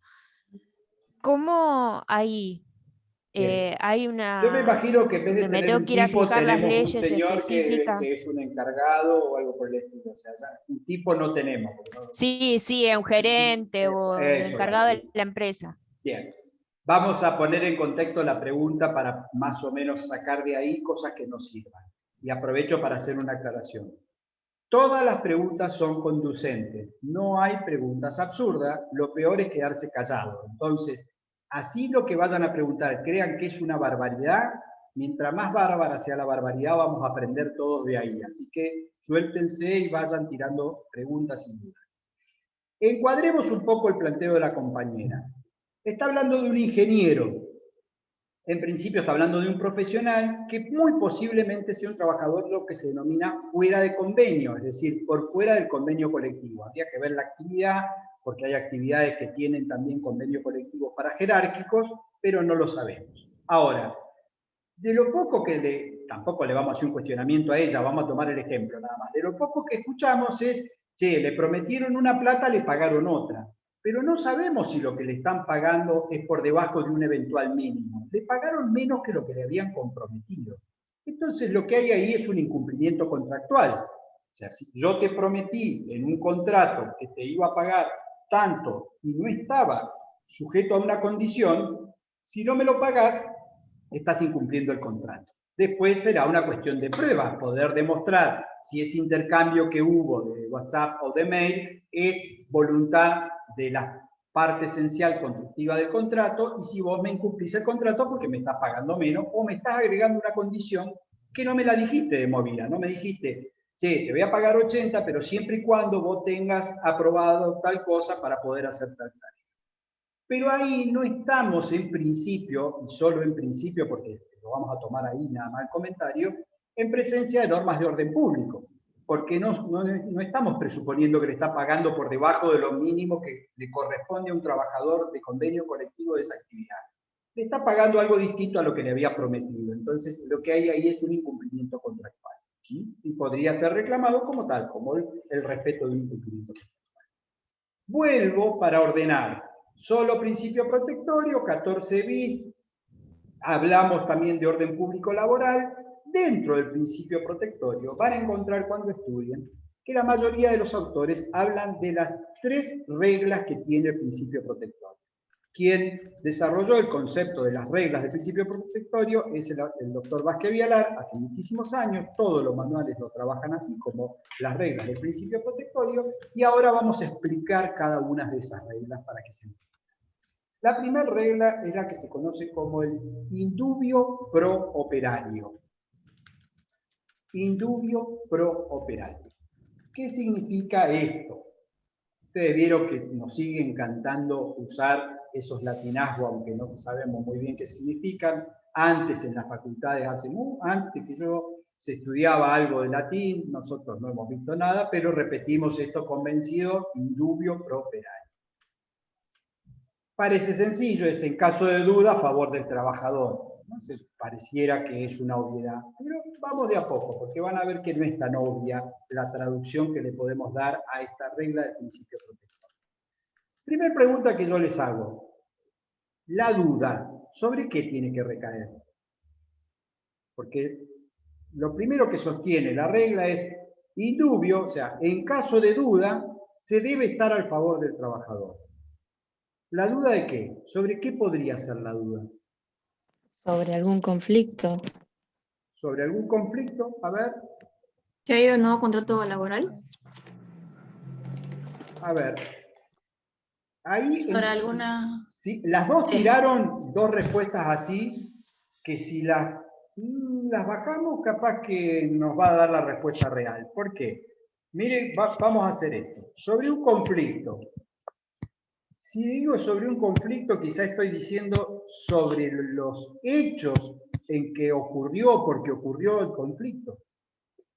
¿Cómo ahí hay una... Yo me imagino que en vez de me tener tengo un que ir a tipo, fijar las tenemos un leyes señor que específicas? es un encargado o algo por el estilo. O sea, ya un tipo no tenemos. ¿no? Sí, es un gerente o el encargado de la empresa. Bien. Vamos a poner en contexto la pregunta para más o menos sacar de ahí cosas que nos sirvan. Y aprovecho para hacer una aclaración. Todas las preguntas son conducentes. No hay preguntas absurdas. Lo peor es quedarse callado. Entonces, así lo que vayan a preguntar crean que es una barbaridad, Mientras más bárbara sea la barbaridad, vamos a aprender todos de ahí. Así que suéltense y vayan tirando preguntas y dudas. Encuadremos un poco el planteo de la compañera. Está hablando de un ingeniero. En principio está hablando de un profesional que muy posiblemente sea un trabajador lo que se denomina fuera de convenio, es decir, por fuera del convenio colectivo. Habría que ver la actividad, porque hay actividades que tienen también convenio colectivo para jerárquicos, pero no lo sabemos. Ahora, de lo poco que tampoco le vamos a hacer un cuestionamiento a ella, vamos a tomar el ejemplo nada más. De lo poco que escuchamos es, che, le prometieron una plata, le pagaron otra. Pero no sabemos si lo que le están pagando es por debajo de un eventual mínimo. Le pagaron menos que lo que le habían comprometido. Entonces lo que hay ahí es un incumplimiento contractual. O sea, si yo te prometí en un contrato que te iba a pagar tanto y no estaba sujeto a una condición, si no me lo pagás, estás incumpliendo el contrato. Después será una cuestión de pruebas, poder demostrar si ese intercambio que hubo de WhatsApp o de mail es voluntad de la parte esencial constructiva del contrato y si vos me incumplís el contrato porque me estás pagando menos o me estás agregando una condición que no me la dijiste de movida, no me dijiste, che, te voy a pagar 80, pero siempre y cuando vos tengas aprobado tal cosa para poder hacer tal tarea. Pero ahí no estamos en principio, y solo en principio, porque lo vamos a tomar ahí nada más el comentario, en presencia de normas de orden público, porque no estamos presuponiendo que le está pagando por debajo de lo mínimo que le corresponde a un trabajador de convenio colectivo de esa actividad. Le está pagando algo distinto a lo que le había prometido. Entonces, lo que hay ahí es un incumplimiento contractual. ¿Sí? Y podría ser reclamado como tal, como el respeto de un incumplimiento contractual. Vuelvo para ordenar. Solo principio protectorio, 14 bis, hablamos también de orden público laboral. Dentro del principio protectorio van a encontrar cuando estudien que la mayoría de los autores hablan de las 3 reglas que tiene el principio protectorio. Quien desarrolló el concepto de las reglas del principio protectorio es el doctor Vázquez Vialar, hace muchísimos años, todos los manuales lo trabajan así como las reglas del principio protectorio, y ahora vamos a explicar cada una de esas reglas para que se entienda. La primera regla es la que se conoce como el indubio pro operario. Indubio pro operario. ¿Qué significa esto? Ustedes vieron que nos sigue encantando usar esos latinazgos, aunque no sabemos muy bien qué significan. Antes en las facultades, antes que yo se estudiaba algo de latín, nosotros no hemos visto nada, pero repetimos esto convencido, indubio pro operario. Parece sencillo, es en caso de duda a favor del trabajador. ¿No? Se pareciera que es una obviedad, pero vamos de a poco, porque van a ver que no es tan obvia la traducción que le podemos dar a esta regla del principio protectorio. Primera pregunta que yo les hago. La duda, ¿sobre qué tiene que recaer? Porque lo primero que sostiene la regla es indubio, o sea, en caso de duda, se debe estar al favor del trabajador. ¿La duda de qué? ¿Sobre qué podría ser la duda? Sobre algún conflicto. ¿Sobre algún conflicto? A ver. ¿Si hay un nuevo contrato laboral? A ver. Ahí. ¿Sobre alguna...? Sí, las dos tiraron dos respuestas así, que si las bajamos, capaz que nos va a dar la respuesta real. ¿Por qué? Miren, vamos a hacer esto. Sobre un conflicto. Si digo sobre un conflicto, quizá estoy diciendo sobre los hechos en que ocurrió, porque ocurrió el conflicto.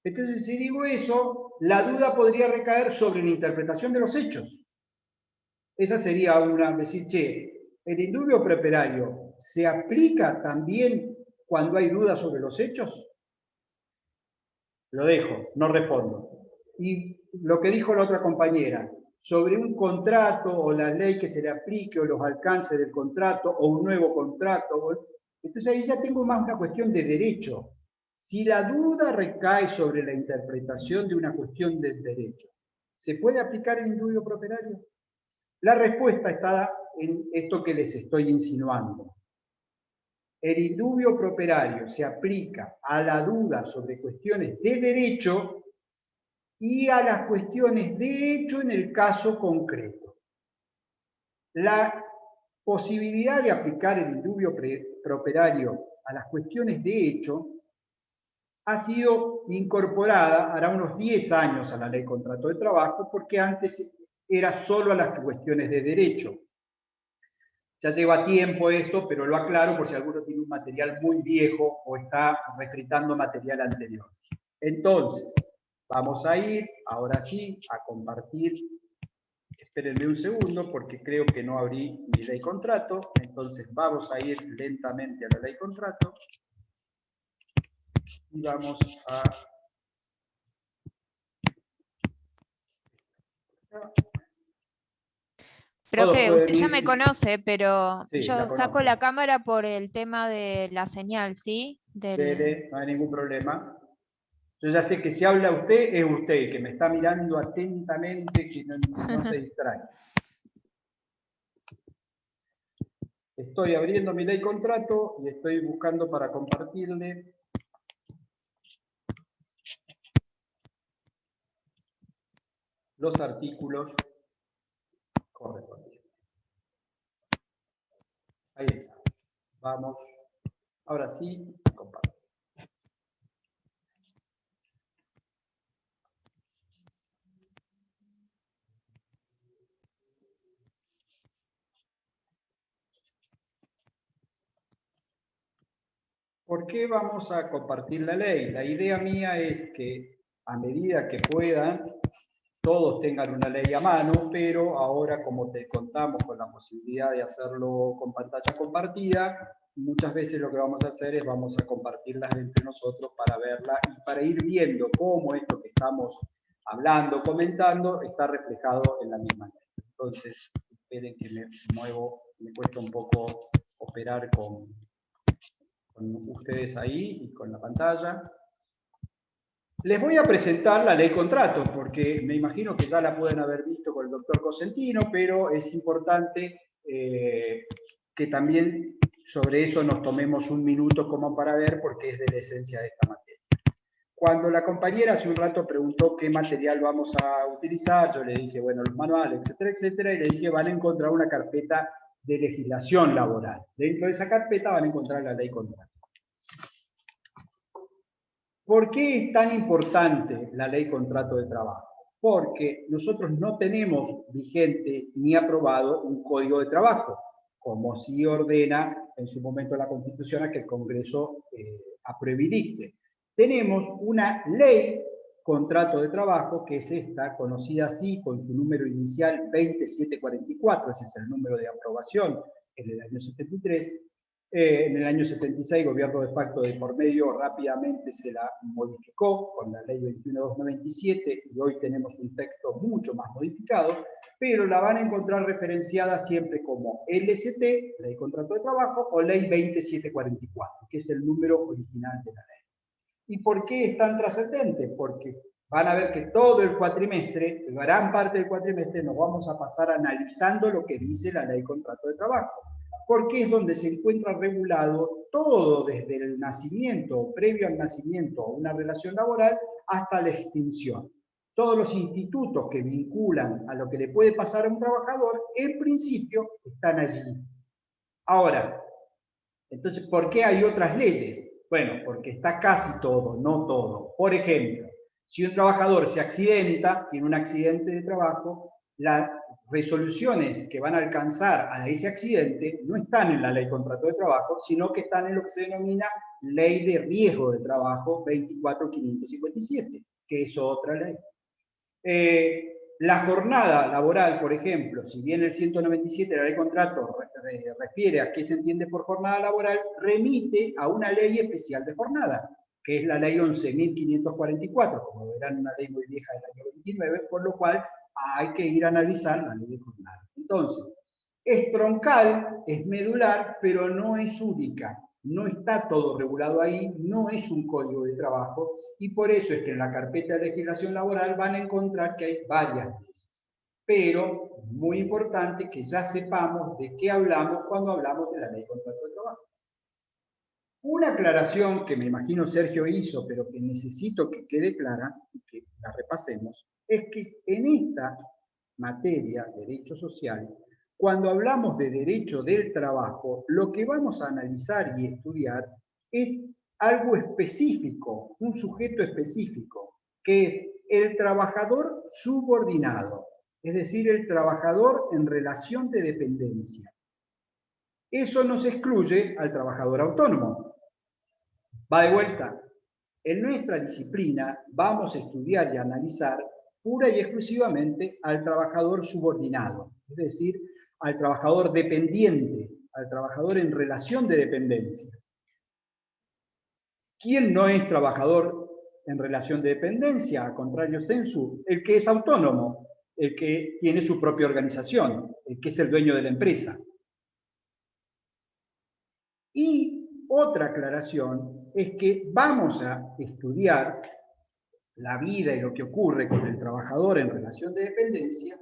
Entonces, si digo eso, la duda podría recaer sobre la interpretación de los hechos. Esa sería una, decir, che, ¿el indubio preoperario se aplica también cuando hay dudas sobre los hechos? Lo dejo, no respondo. Y lo que dijo la otra compañera, sobre un contrato o la ley que se le aplique o los alcances del contrato o un nuevo contrato. Entonces ahí ya tengo más una cuestión de derecho. Si la duda recae sobre la interpretación de una cuestión del derecho, ¿se puede aplicar el indubio preoperario? La respuesta está en esto que les estoy insinuando. El indubio preoperario se aplica a la duda sobre cuestiones de derecho y a las cuestiones de hecho en el caso concreto. La posibilidad de aplicar el indubio properario a las cuestiones de hecho ha sido incorporada, hará unos 10 años, a la ley de contrato de trabajo, porque antes era solo a las cuestiones de derecho. Ya lleva tiempo esto, pero lo aclaro por si alguno tiene un material muy viejo o está refritando material anterior. Entonces, vamos a ir, ahora sí, a compartir. Espérenme un segundo porque creo que no abrí mi ley contrato. Entonces vamos a ir lentamente a la ley contrato. Y vamos a... Profe, usted ya me conoce, pero Sí, yo saco la cámara por el tema de la señal, ¿sí? Dele, no hay ningún problema. Yo ya sé que si habla usted, es usted, que me está mirando atentamente, que no se distrae. Estoy abriendo mi ley contrato y estoy buscando para compartirle los artículos correspondientes. Ahí está. Vamos. Ahora sí, comparto. ¿Por qué vamos a compartir la ley? La idea mía es que a medida que puedan, todos tengan una ley a mano, pero ahora como te contamos con la posibilidad de hacerlo con pantalla compartida, muchas veces lo que vamos a hacer es vamos a compartirlas entre nosotros para verla y para ir viendo cómo esto que estamos hablando, comentando, está reflejado en la misma ley. Entonces, esperen que me muevo, me cuesta un poco operar con ustedes ahí y con la pantalla. Les voy a presentar la ley contrato, porque me imagino que ya la pueden haber visto con el doctor Cosentino, pero es importante que también sobre eso nos tomemos un minuto como para ver, porque es de la esencia de esta materia. Cuando la compañera hace un rato preguntó qué material vamos a utilizar, yo le dije, bueno, los manuales, etcétera, etcétera, y le dije, van a encontrar una carpeta de legislación laboral. Dentro de esa carpeta van a encontrar la ley contrato. ¿Por qué es tan importante la ley contrato de trabajo? Porque nosotros no tenemos vigente ni aprobado un código de trabajo, como sí ordena en su momento la Constitución a que el Congreso apruebe y dicte. Tenemos una ley contrato de trabajo, que es esta, conocida así con su número inicial 20744, ese es el número de aprobación en el año 73, en el año 76, gobierno de facto de por medio, rápidamente se la modificó con la ley 21297 y hoy tenemos un texto mucho más modificado, pero la van a encontrar referenciada siempre como LST, Ley Contrato de Trabajo, o Ley 20744, que es el número original de la ley. ¿Y por qué es tan trascendente? Porque van a ver que todo el cuatrimestre, gran parte del cuatrimestre, nos vamos a pasar analizando lo que dice la Ley Contrato de Trabajo, porque es donde se encuentra regulado todo desde el nacimiento o previo al nacimiento o una relación laboral hasta la extinción. Todos los institutos que vinculan a lo que le puede pasar a un trabajador, en principio, están allí. Ahora, entonces, ¿por qué hay otras leyes? Bueno, porque está casi todo, no todo. Por ejemplo, si un trabajador se accidenta, tiene un accidente de trabajo, las resoluciones que van a alcanzar a ese accidente no están en la ley contrato de trabajo, sino que están en lo que se denomina ley de riesgo de trabajo 24557, que es otra ley. La jornada laboral, por ejemplo, si bien el 197 de la ley de contrato refiere a qué se entiende por jornada laboral, remite a una ley especial de jornada, que es la ley 11.544, como verán, una ley muy vieja del año 29, por lo cual hay que ir a analizar la ley de jornada. Entonces, es troncal, es medular, pero no es única. No está todo regulado ahí, no es un código de trabajo, y por eso es que en la carpeta de legislación laboral van a encontrar que hay varias leyes. Pero, muy importante que ya sepamos de qué hablamos cuando hablamos de la ley de contrato de trabajo. Una aclaración que me imagino Sergio hizo, pero que necesito que quede clara y que la repasemos, es que en esta materia, derecho social, cuando hablamos de derecho del trabajo, lo que vamos a analizar y estudiar es algo específico, un sujeto específico, que es el trabajador subordinado, es decir, el trabajador en relación de dependencia. Eso nos excluye al trabajador autónomo. Va de vuelta. En nuestra disciplina vamos a estudiar y analizar pura y exclusivamente al trabajador subordinado, es decir, al trabajador dependiente, al trabajador en relación de dependencia. ¿Quién no es trabajador en relación de dependencia? A contrario sensu, el que es autónomo, el que tiene su propia organización, el que es el dueño de la empresa. Y otra aclaración es que vamos a estudiar la vida y lo que ocurre con el trabajador en relación de dependencia,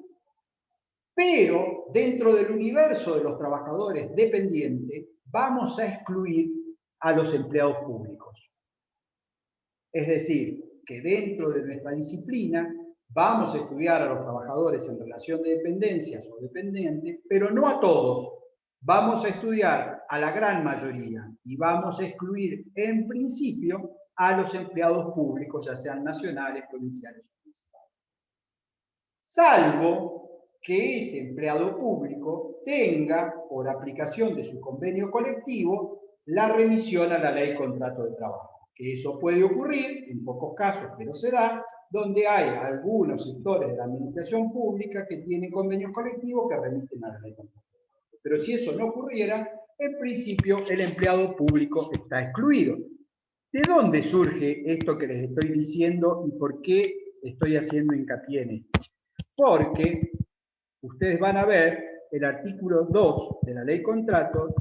pero dentro del universo de los trabajadores dependientes vamos a excluir a los empleados públicos. Es decir, que dentro de nuestra disciplina vamos a estudiar a los trabajadores en relación de dependencias o dependientes, pero no a todos. Vamos a estudiar a la gran mayoría y vamos a excluir en principio a los empleados públicos, ya sean nacionales, provinciales o municipales. Salvo que ese empleado público tenga, por aplicación de su convenio colectivo, la remisión a la ley de contrato de trabajo. Que eso puede ocurrir, en pocos casos, pero se da, donde hay algunos sectores de la administración pública que tienen convenios colectivos que remiten a la ley de contrato de trabajo. Pero si eso no ocurriera, en principio el empleado público está excluido. ¿De dónde surge esto que les estoy diciendo y por qué estoy haciendo hincapié en esto? Porque ustedes van a ver el artículo 2 de la ley contrato.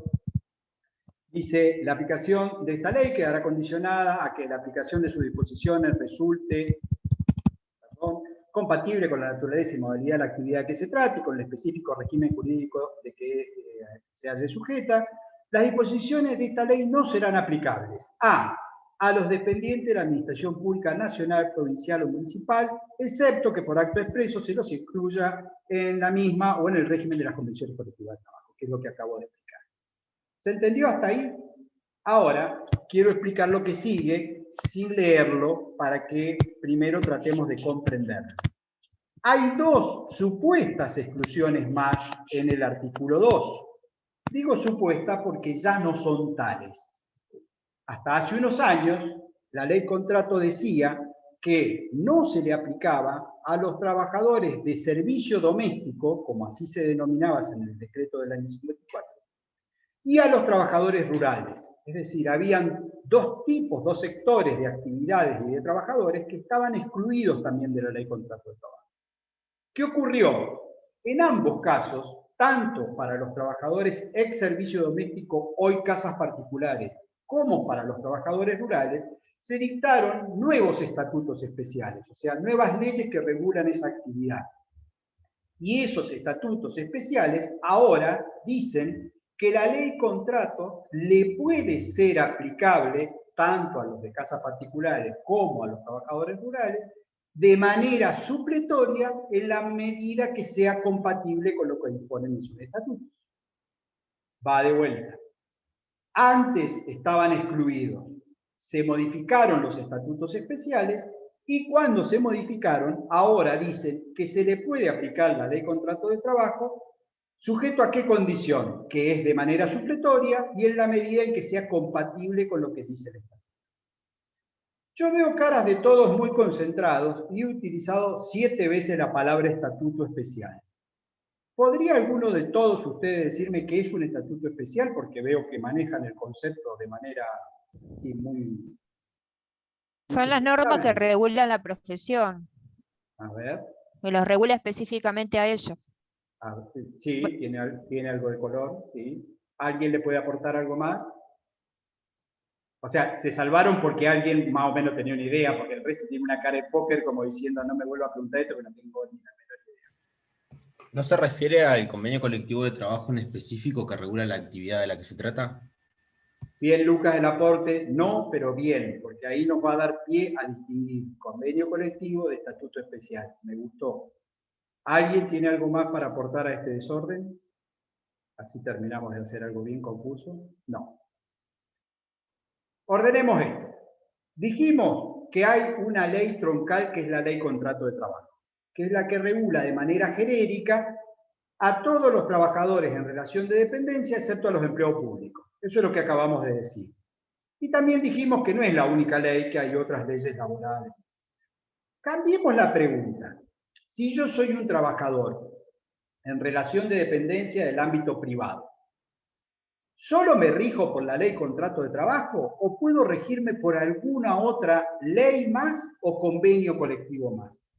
Dice, la aplicación de esta ley quedará condicionada a que la aplicación de sus disposiciones resulte compatible con la naturaleza y modalidad de la actividad que se trate y con el específico régimen jurídico de que se halle sujeta. Las disposiciones de esta ley no serán aplicables a los dependientes de la Administración Pública Nacional, Provincial o Municipal, excepto que por acto expreso se los incluya en la misma o en el régimen de las convenciones colectivas de trabajo, que es lo que acabo de explicar. ¿Se entendió hasta ahí? Ahora quiero explicar lo que sigue sin leerlo para que primero tratemos de comprenderlo. Hay dos supuestas exclusiones más en el artículo 2. Digo supuesta porque ya no son tales. Hasta hace unos años, la ley contrato decía que no se le aplicaba a los trabajadores de servicio doméstico, como así se denominaba en el decreto del año 54, y a los trabajadores rurales. Es decir, habían dos tipos, dos sectores de actividades y de trabajadores que estaban excluidos también de la ley contrato de trabajo. ¿Qué ocurrió? En ambos casos, tanto para los trabajadores ex servicio doméstico, hoy casas particulares, como para los trabajadores rurales, se dictaron nuevos estatutos especiales, o sea, nuevas leyes que regulan esa actividad. Y esos estatutos especiales ahora dicen que la ley contrato le puede ser aplicable tanto a los de casas particulares como a los trabajadores rurales de manera supletoria en la medida que sea compatible con lo que disponen sus estatutos. Va de vuelta. Antes estaban excluidos, se modificaron los estatutos especiales y cuando se modificaron, ahora dicen que se le puede aplicar la ley contrato de trabajo. ¿Sujeto a qué condición? Que es de manera supletoria y en la medida en que sea compatible con lo que dice el Estatuto. Yo veo caras de todos muy concentrados y he utilizado 7 veces la palabra estatuto especial. ¿Podría alguno de todos ustedes decirme qué es un estatuto especial? Porque veo que manejan el concepto de manera así, muy... Son las normas que regulan la profesión. A ver. Que los regula específicamente a ellos. Sí, tiene algo de color, sí. ¿Alguien le puede aportar algo más? O sea, se salvaron porque alguien más o menos tenía una idea, porque el resto tiene una cara de póker como diciendo no me vuelvo a preguntar esto que no tengo ni la menor idea. ¿No se refiere al convenio colectivo de trabajo en específico que regula la actividad de la que se trata? Bien, Lucas, el aporte, no, pero bien, porque ahí nos va a dar pie a distinguir convenio colectivo de estatuto especial. Me gustó. ¿Alguien tiene algo más para aportar a este desorden? Así terminamos de hacer algo bien confuso. No. Ordenemos esto. Dijimos que hay una ley troncal que es la ley contrato de trabajo, que es la que regula de manera genérica a todos los trabajadores en relación de dependencia, excepto a los empleados públicos. Eso es lo que acabamos de decir. Y también dijimos que no es la única ley, que hay otras leyes laborales. Cambiemos la pregunta. Si yo soy un trabajador en relación de dependencia del ámbito privado, ¿solo me rijo por la ley contrato de trabajo o puedo regirme por alguna otra ley más o convenio colectivo más?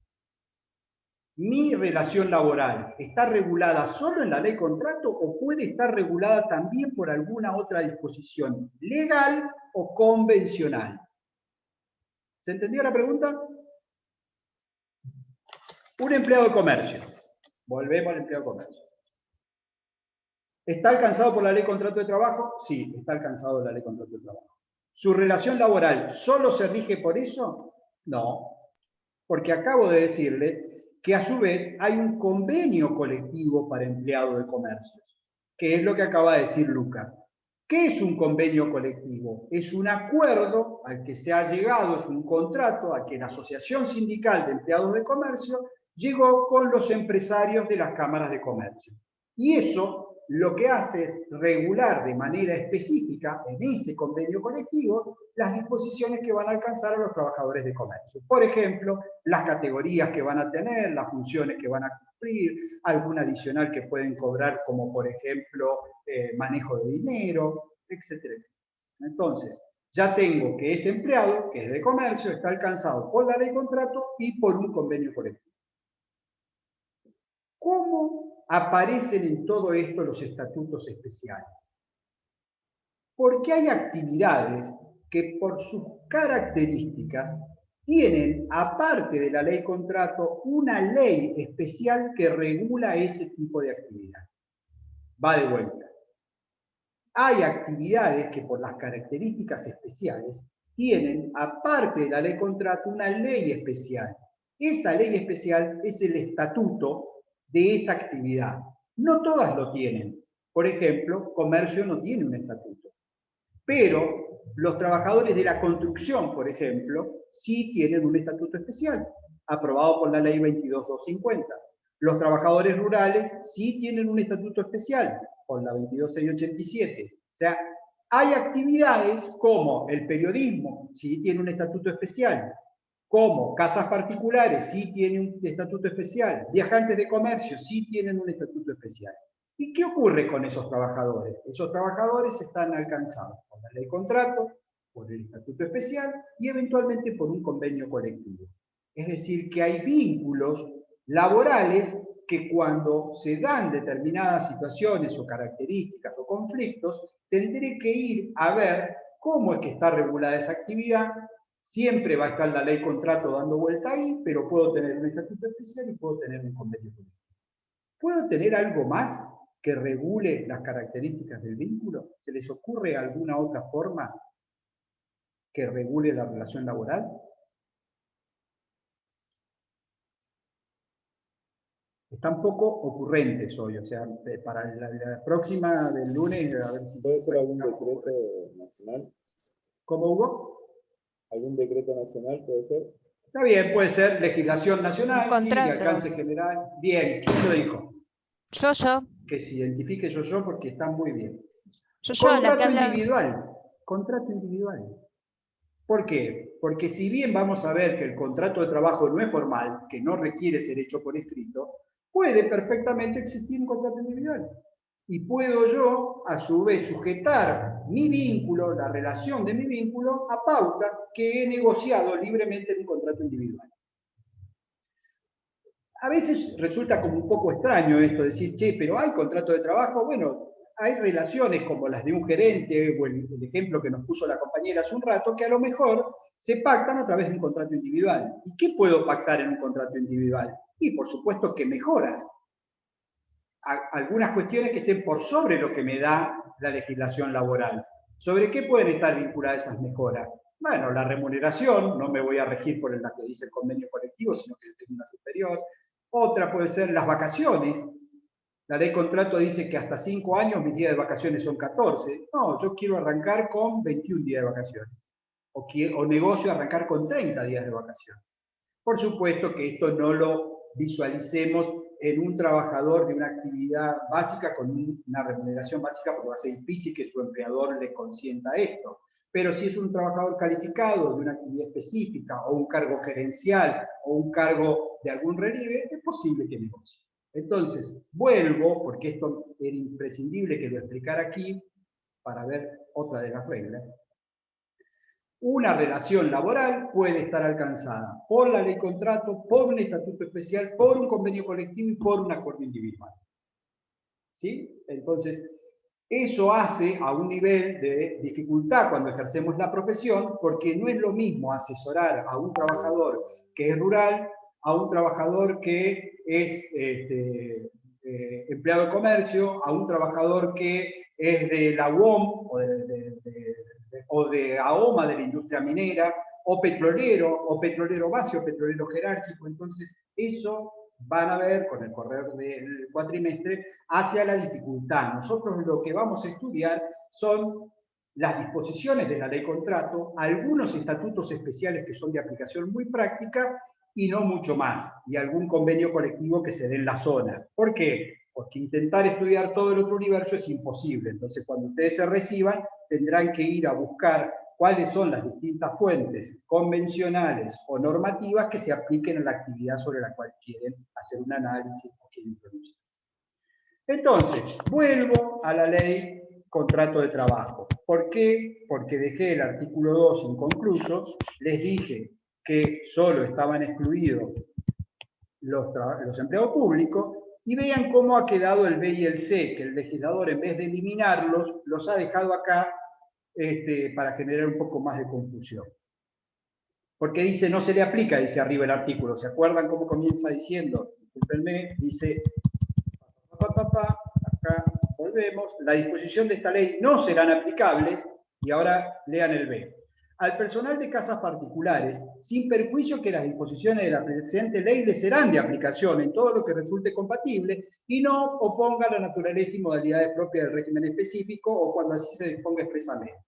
¿Mi relación laboral está regulada solo en la ley contrato o puede estar regulada también por alguna otra disposición legal o convencional? ¿Se entendió la pregunta? Un empleado de comercio. Volvemos al empleado de comercio. ¿Está alcanzado por la ley contrato de trabajo? Sí, está alcanzado por la ley contrato de trabajo. ¿Su relación laboral solo se rige por eso? No, porque acabo de decirle que a su vez hay un convenio colectivo para empleados de comercios, que es lo que acaba de decir Lucas. ¿Qué es un convenio colectivo? Es un acuerdo al que se ha llegado, es un contrato al que la Asociación Sindical de Empleados de Comercio llegó con los empresarios de las cámaras de comercio. Y eso lo que hace es regular de manera específica en ese convenio colectivo las disposiciones que van a alcanzar a los trabajadores de comercio. Por ejemplo, las categorías que van a tener, las funciones que van a cumplir, algún adicional que pueden cobrar, como por ejemplo manejo de dinero, etcétera, etcétera. Entonces, ya tengo que ese empleado, que es de comercio, está alcanzado por la ley contrato y por un convenio colectivo. ¿Cómo aparecen en todo esto los estatutos especiales? Porque hay actividades que por sus características tienen, aparte de la ley contrato, una ley especial que regula ese tipo de actividad. Va de vuelta. Hay actividades que por las características especiales tienen, aparte de la ley contrato, una ley especial. Esa ley especial es el estatuto de esa actividad. No todas lo tienen. Por ejemplo, comercio no tiene un estatuto. Pero los trabajadores de la construcción, por ejemplo, sí tienen un estatuto especial, aprobado por la ley 22.250. Los trabajadores rurales sí tienen un estatuto especial, por la 22.687. O sea, hay actividades como el periodismo, sí tiene un estatuto especial, como casas particulares, sí tienen un estatuto especial, viajantes de comercio, sí tienen un estatuto especial. ¿Y qué ocurre con esos trabajadores? Esos trabajadores están alcanzados por la ley contrato, por el estatuto especial y eventualmente por un convenio colectivo. Es decir, que hay vínculos laborales que cuando se dan determinadas situaciones o características o conflictos, tendré que ir a ver cómo es que está regulada esa actividad. Siempre va a estar la ley contrato dando vuelta ahí, pero puedo tener un estatuto especial y puedo tener un convenio colectivo. ¿Puedo tener algo más que regule las características del vínculo? ¿Se les ocurre alguna otra forma que regule la relación laboral? Están poco ocurrentes hoy, o sea, para la próxima del lunes, a ver si... ¿Puede ser algún decreto nacional? ¿Cómo, Hugo? ¿Algún decreto nacional puede ser? Está bien, puede ser legislación nacional, sí, de Contrato. alcance general. Bien, ¿quién lo dijo? Yo. Que se identifique yo porque está muy bien. Yo, la que Contrato habla... individual. Contrato individual. ¿Por qué? Porque si bien vamos a ver que el contrato de trabajo no es formal, que no requiere ser hecho por escrito, puede perfectamente existir un contrato individual. Y puedo yo, a su vez, sujetar mi vínculo, la relación de mi vínculo, a pautas que he negociado libremente en un contrato individual. A veces resulta como un poco extraño esto, decir, che, pero hay contrato de trabajo. Bueno, hay relaciones como las de un gerente, o el ejemplo que nos puso la compañera hace un rato, que a lo mejor se pactan a través de un contrato individual. ¿Y qué puedo pactar en un contrato individual? Y por supuesto que mejoras. Algunas cuestiones que estén por sobre lo que me da la legislación laboral. ¿Sobre qué pueden estar vinculadas esas mejoras? Bueno, la remuneración, no me voy a regir por la que dice el convenio colectivo, sino que tengo una superior. Otra puede ser las vacaciones. La ley contrato dice que hasta 5 años mis días de vacaciones son 14. No, yo quiero arrancar con 21 días de vacaciones. O negocio arrancar con 30 días de vacaciones. Por supuesto que esto no lo visualicemos en un trabajador de una actividad básica con una remuneración básica, porque va a ser difícil que su empleador le consienta esto. Pero si es un trabajador calificado de una actividad específica, o un cargo gerencial, o un cargo de algún relieve, es posible que negocie. Entonces, vuelvo, porque esto era imprescindible que lo explicara aquí, para ver otra de las reglas. Una relación laboral puede estar alcanzada por la ley contrato, por un estatuto especial, por un convenio colectivo y por un acuerdo individual. ¿Sí? Entonces, eso hace a un nivel de dificultad cuando ejercemos la profesión, porque no es lo mismo asesorar a un trabajador que es rural, a un trabajador que es empleado de comercio, a un trabajador que es de la UOM o de AOMA, de la industria minera, o petrolero base, o petrolero jerárquico. Entonces, eso van a ver con el correr del cuatrimestre hacia la dificultad. Nosotros lo que vamos a estudiar son las disposiciones de la ley contrato, algunos estatutos especiales que son de aplicación muy práctica y no mucho más, y algún convenio colectivo que se dé en la zona. ¿Por qué? Porque intentar estudiar todo el otro universo es imposible. Entonces, cuando ustedes se reciban, tendrán que ir a buscar cuáles son las distintas fuentes convencionales o normativas que se apliquen a la actividad sobre la cual quieren hacer un análisis o quieren pronunciarse. Entonces, vuelvo a la ley contrato de trabajo. ¿Por qué? Porque dejé el artículo 2 inconcluso, les dije que solo estaban excluidos los empleados públicos, y vean cómo ha quedado el B y el C, que el legislador, en vez de eliminarlos, los ha dejado acá para generar un poco más de confusión. Porque dice, no se le aplica, dice arriba el artículo. ¿Se acuerdan cómo comienza diciendo? Discúlpenme, dice, acá volvemos, la disposición de esta ley no serán aplicables, y ahora lean el B. Al personal de casas particulares, sin perjuicio que las disposiciones de la presente ley le serán de aplicación en todo lo que resulte compatible y no oponga la naturaleza y modalidades propias del régimen específico o cuando así se disponga expresamente.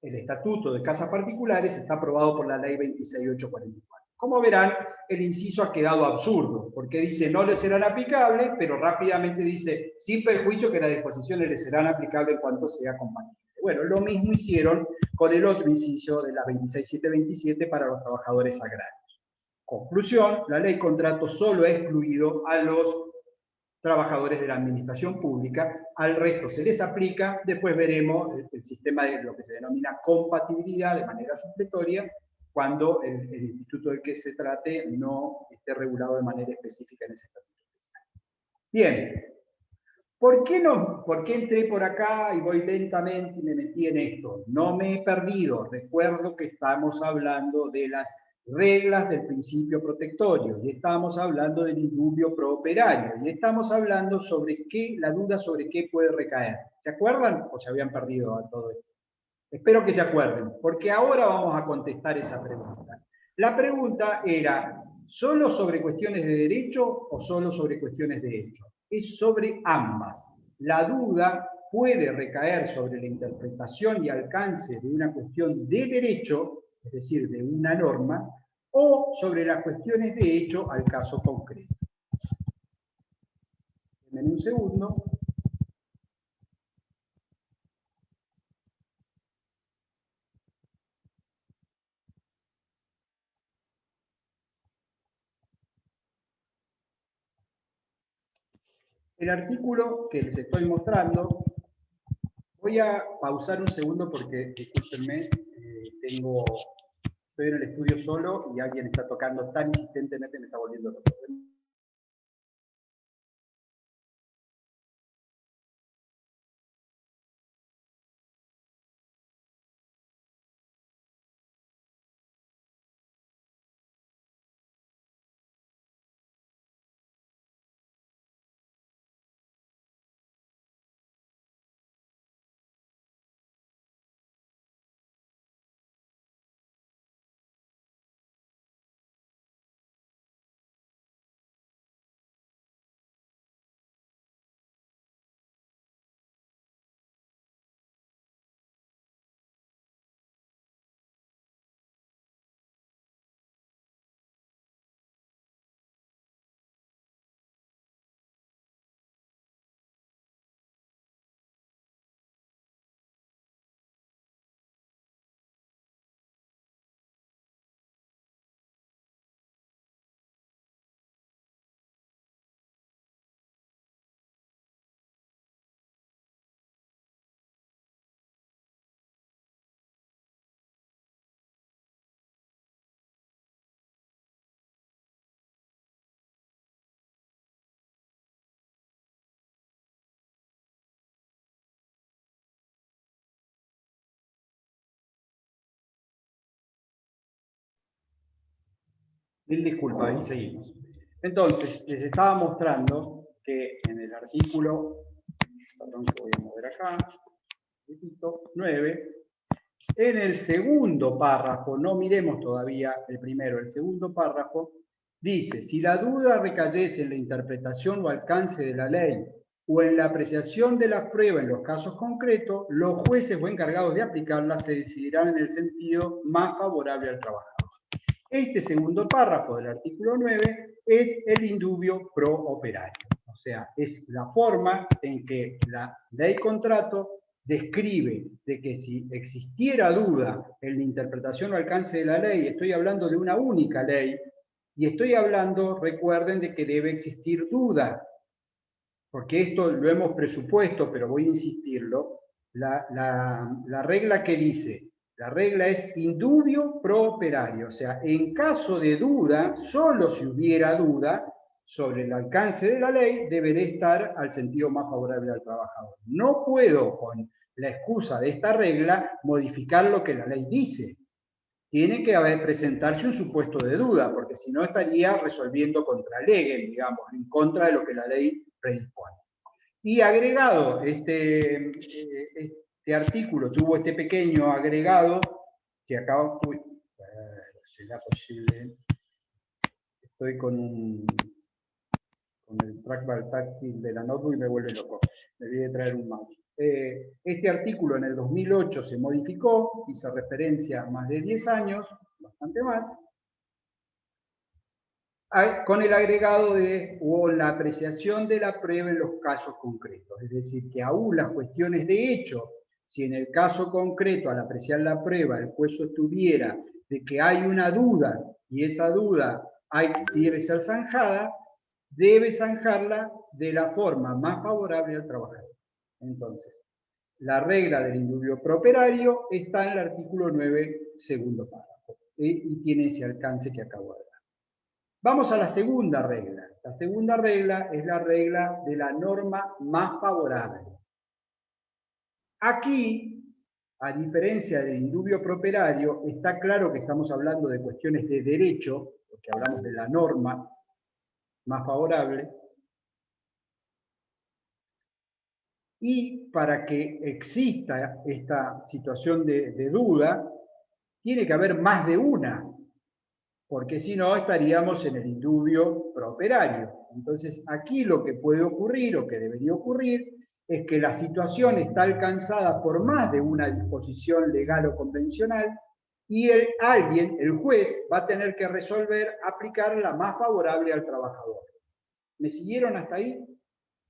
El Estatuto de Casas Particulares está aprobado por la Ley 26844. Como verán, el inciso ha quedado absurdo, porque dice no le serán aplicables, pero rápidamente dice sin perjuicio que las disposiciones le serán aplicables en cuanto sea compatible. Bueno, lo mismo hicieron con el otro inciso de la 26727 para los trabajadores agrarios. Conclusión, la ley contrato solo ha excluido a los trabajadores de la administración pública, al resto se les aplica, después veremos el sistema de lo que se denomina compatibilidad de manera supletoria, cuando el instituto del que se trate no esté regulado de manera específica en ese estatuto especial. Bien, ¿por qué entré por acá y voy lentamente y me metí en esto? No me he perdido, recuerdo que estamos hablando de las reglas del principio protectorio, y estamos hablando del indubio pro operario, y estamos hablando sobre qué, la duda sobre qué puede recaer. ¿Se acuerdan o se habían perdido a todo esto? Espero que se acuerden, porque ahora vamos a contestar esa pregunta. La pregunta era, ¿solo sobre cuestiones de derecho o solo sobre cuestiones de hecho? Es sobre ambas. La duda puede recaer sobre la interpretación y alcance de una cuestión de derecho, es decir, de una norma, o sobre las cuestiones de hecho al caso concreto. En un segundo. El artículo que les estoy mostrando, voy a pausar un segundo porque, discúlpenme, estoy en el estudio solo y alguien está tocando tan insistentemente me está volviendo loco. Mil disculpas, ahí seguimos. Entonces, les estaba mostrando que en el artículo, perdón que voy a mover acá, 9, en el segundo párrafo, no miremos todavía el primero, el segundo párrafo, dice, si la duda recayese en la interpretación o alcance de la ley o en la apreciación de la prueba en los casos concretos, los jueces o encargados de aplicarla se decidirán en el sentido más favorable al trabajador. Este segundo párrafo del artículo 9 es el indubio pro operario. O sea, es la forma en que la ley contrato describe de que si existiera duda en la interpretación o alcance de la ley, estoy hablando de una única ley, y estoy hablando, recuerden, de que debe existir duda, porque esto lo hemos presupuesto, pero voy a insistirlo, la regla que dice, la regla es indubio pro operario, o sea, en caso de duda, solo si hubiera duda sobre el alcance de la ley, deberé estar al sentido más favorable al trabajador. No puedo, con la excusa de esta regla, modificar lo que la ley dice. Tiene que presentarse un supuesto de duda, porque si no estaría resolviendo contra ley, digamos, en contra de lo que la ley predispone. Y agregado, este artículo tuvo este pequeño agregado que acabo, será posible, estoy con el trackball táctil de la notebook y me vuelve loco, me olvidé de traer un mouse. Este artículo en el 2008 se modificó, hizo referencia a más de 10 años, bastante más, con el agregado de o la apreciación de la prueba en los casos concretos. Es decir, que aún las cuestiones de hecho, si en el caso concreto al apreciar la prueba el juez sostuviera de que hay una duda y esa duda debe ser zanjada, debe zanjarla de la forma más favorable al trabajador. Entonces, la regla del indubio pro operario está en el artículo 9, segundo párrafo, y tiene ese alcance que acabo de dar. Vamos a la segunda regla. La segunda regla es la regla de la norma más favorable. Aquí, a diferencia del indubio pro operario, está claro que estamos hablando de cuestiones de derecho, porque hablamos de la norma más favorable. Y para que exista esta situación de duda, tiene que haber más de una, porque si no estaríamos en el indubio pro operario. Entonces aquí lo que puede ocurrir, o que debería ocurrir, es que la situación está alcanzada por más de una disposición legal o convencional, y el juez, va a tener que resolver aplicar la más favorable al trabajador. ¿Me siguieron hasta ahí?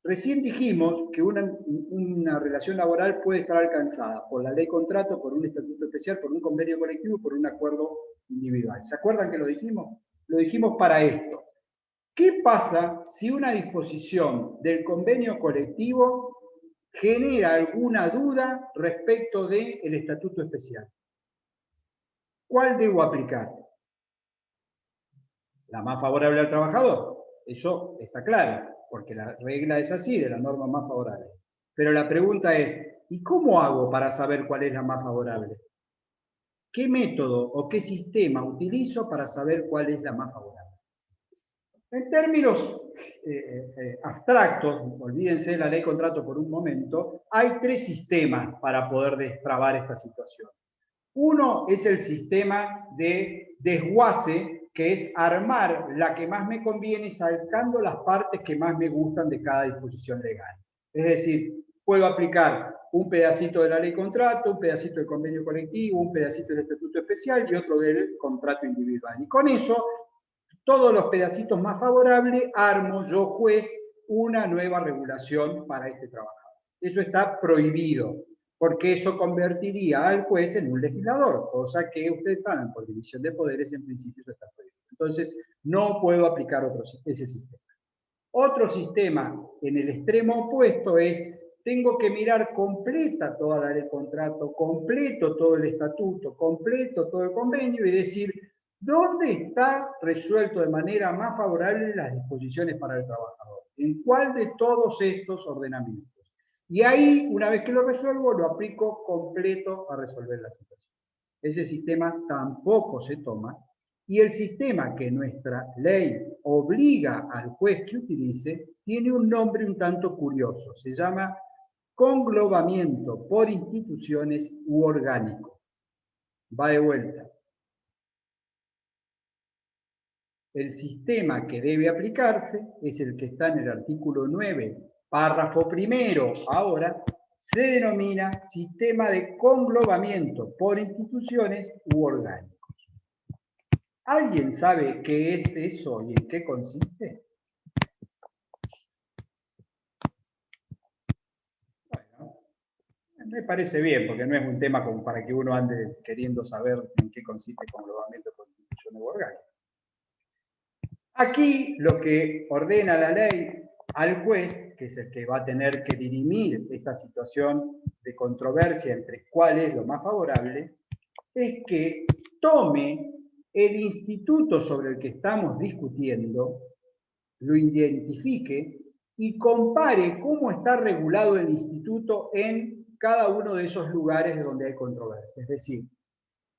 Recién dijimos que una relación laboral puede estar alcanzada por la ley contrato, por un estatuto especial, por un convenio colectivo, por un acuerdo individual. ¿Se acuerdan que lo dijimos? Lo dijimos para esto. ¿Qué pasa si una disposición del convenio colectivo genera alguna duda respecto del estatuto especial? ¿Cuál debo aplicar? La más favorable al trabajador. Eso está claro, porque la regla es así, de la norma más favorable. Pero la pregunta es, ¿y cómo hago para saber cuál es la más favorable? ¿Qué método o qué sistema utilizo para saber cuál es la más favorable? En términos abstractos, olvídense de la ley contrato por un momento, hay tres sistemas para poder destrabar esta situación. Uno es el sistema de desguace, que es armar la que más me conviene sacando las partes que más me gustan de cada disposición legal. Es decir, puedo aplicar un pedacito de la ley contrato, un pedacito del convenio colectivo, un pedacito del estatuto especial y otro del contrato individual. Y con eso, todos los pedacitos más favorables, armo yo, juez, una nueva regulación para este trabajador. Eso está prohibido, porque eso convertiría al juez en un legislador, cosa que ustedes saben, por división de poderes, en principio eso está prohibido. Entonces, no puedo aplicar ese sistema. Otro sistema, en el extremo opuesto, es, tengo que mirar completa toda la ley de contrato, completo todo el estatuto, completo todo el convenio, y decir, ¿dónde está resuelto de manera más favorable las disposiciones para el trabajador? ¿En cuál de todos estos ordenamientos? Y ahí, una vez que lo resuelvo, lo aplico completo a resolver la situación. Ese sistema tampoco se toma, Y el sistema que nuestra ley obliga al juez que utilice tiene un nombre un tanto curioso. Se llama conglobamiento por instituciones u orgánico. Va de vuelta. El sistema que debe aplicarse es el que está en el artículo 9, párrafo primero. Ahora se denomina sistema de conglobamiento por instituciones u orgánicos. ¿Alguien sabe qué es eso y en qué consiste? Bueno, me parece bien, porque no es un tema como para que uno ande queriendo saber en qué consiste el conglobamiento por instituciones u orgánicos. Aquí lo que ordena la ley al juez, que es el que va a tener que dirimir esta situación de controversia entre cuál es lo más favorable, es que tome el instituto sobre el que estamos discutiendo, lo identifique y compare cómo está regulado el instituto en cada uno de esos lugares donde hay controversia. Es decir,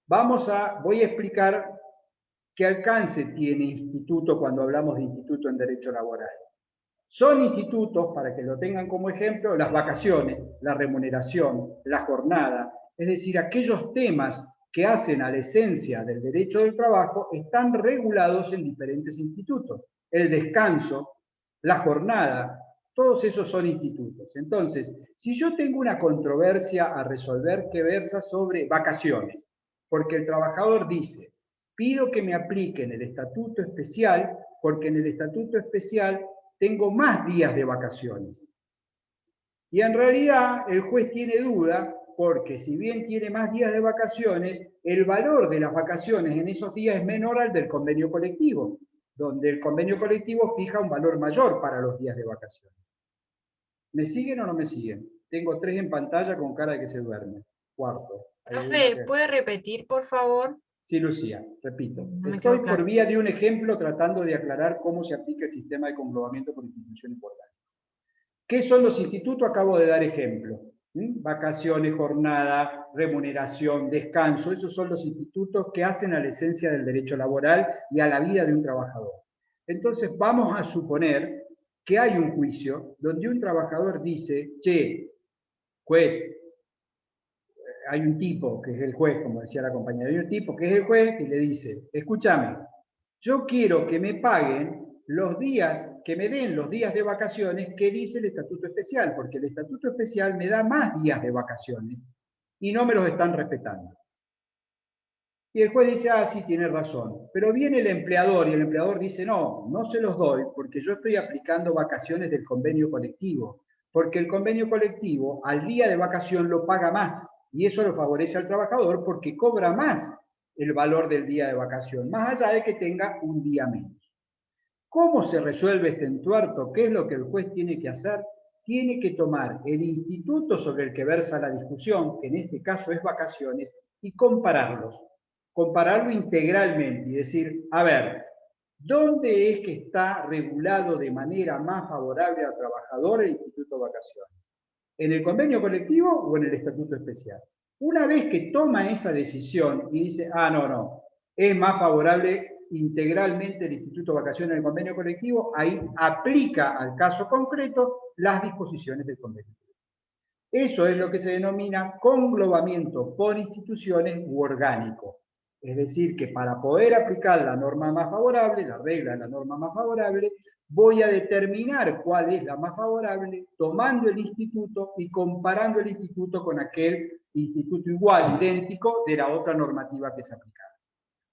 voy a explicar qué alcance tiene instituto cuando hablamos de instituto en derecho laboral. Son institutos, para que lo tengan como ejemplo, las vacaciones, la remuneración, la jornada, es decir, aquellos temas que hacen a la esencia del derecho del trabajo están regulados en diferentes institutos. El descanso, la jornada, todos esos son institutos. Entonces, si yo tengo una controversia a resolver que versa sobre vacaciones, porque el trabajador dice, pido que me apliquen el estatuto especial, porque en el estatuto especial tengo más días de vacaciones. Y en realidad el juez tiene duda, porque si bien tiene más días de vacaciones, el valor de las vacaciones en esos días es menor al del convenio colectivo, donde el convenio colectivo fija un valor mayor para los días de vacaciones. ¿Me siguen o no me siguen? Tengo 3 en pantalla con cara de que se duerme. Cuarto. Profe, ¿puede repetir, por favor? Sí, Lucía, repito. No me Estoy quedó claro. por vía de un ejemplo tratando de aclarar cómo se aplica el sistema de conglobamiento por instituciones orgánicas. ¿Qué son los institutos? Acabo de dar ejemplo. Vacaciones, jornada, remuneración, descanso. Esos son los institutos que hacen a la esencia del derecho laboral y a la vida de un trabajador. Entonces vamos a suponer que hay un juicio donde un trabajador dice, che, juez, hay un tipo que es el juez, como decía la compañera, hay un tipo que es el juez y le dice, escúchame, yo quiero que me paguen los días, que me den los días de vacaciones que dice el estatuto especial, porque el estatuto especial me da más días de vacaciones y no me los están respetando. Y el juez dice, ah, sí, tiene razón. Pero viene el empleador y el empleador dice, no, no se los doy porque yo estoy aplicando vacaciones del convenio colectivo, porque el convenio colectivo al día de vacación lo paga más y eso lo favorece al trabajador porque cobra más el valor del día de vacación, más allá de que tenga un día menos. ¿Cómo se resuelve este entuerto? ¿Qué es lo que el juez tiene que hacer? Tiene que tomar el instituto sobre el que versa la discusión, que en este caso es vacaciones, y compararlos. Compararlo integralmente y decir, a ver, ¿dónde es que está regulado de manera más favorable al trabajador el instituto de vacaciones? ¿En el convenio colectivo o en el estatuto especial? Una vez que toma esa decisión y dice, ah, no, es más favorable integralmente el instituto de vacaciones en el convenio colectivo, ahí aplica al caso concreto las disposiciones del convenio. Eso es lo que se denomina conglobamiento por instituciones u orgánico. Es decir, que para poder aplicar la norma más favorable, la regla de la norma más favorable, voy a determinar cuál es la más favorable, tomando el instituto y comparando el instituto con aquel instituto igual, idéntico, de la otra normativa que se aplicaba.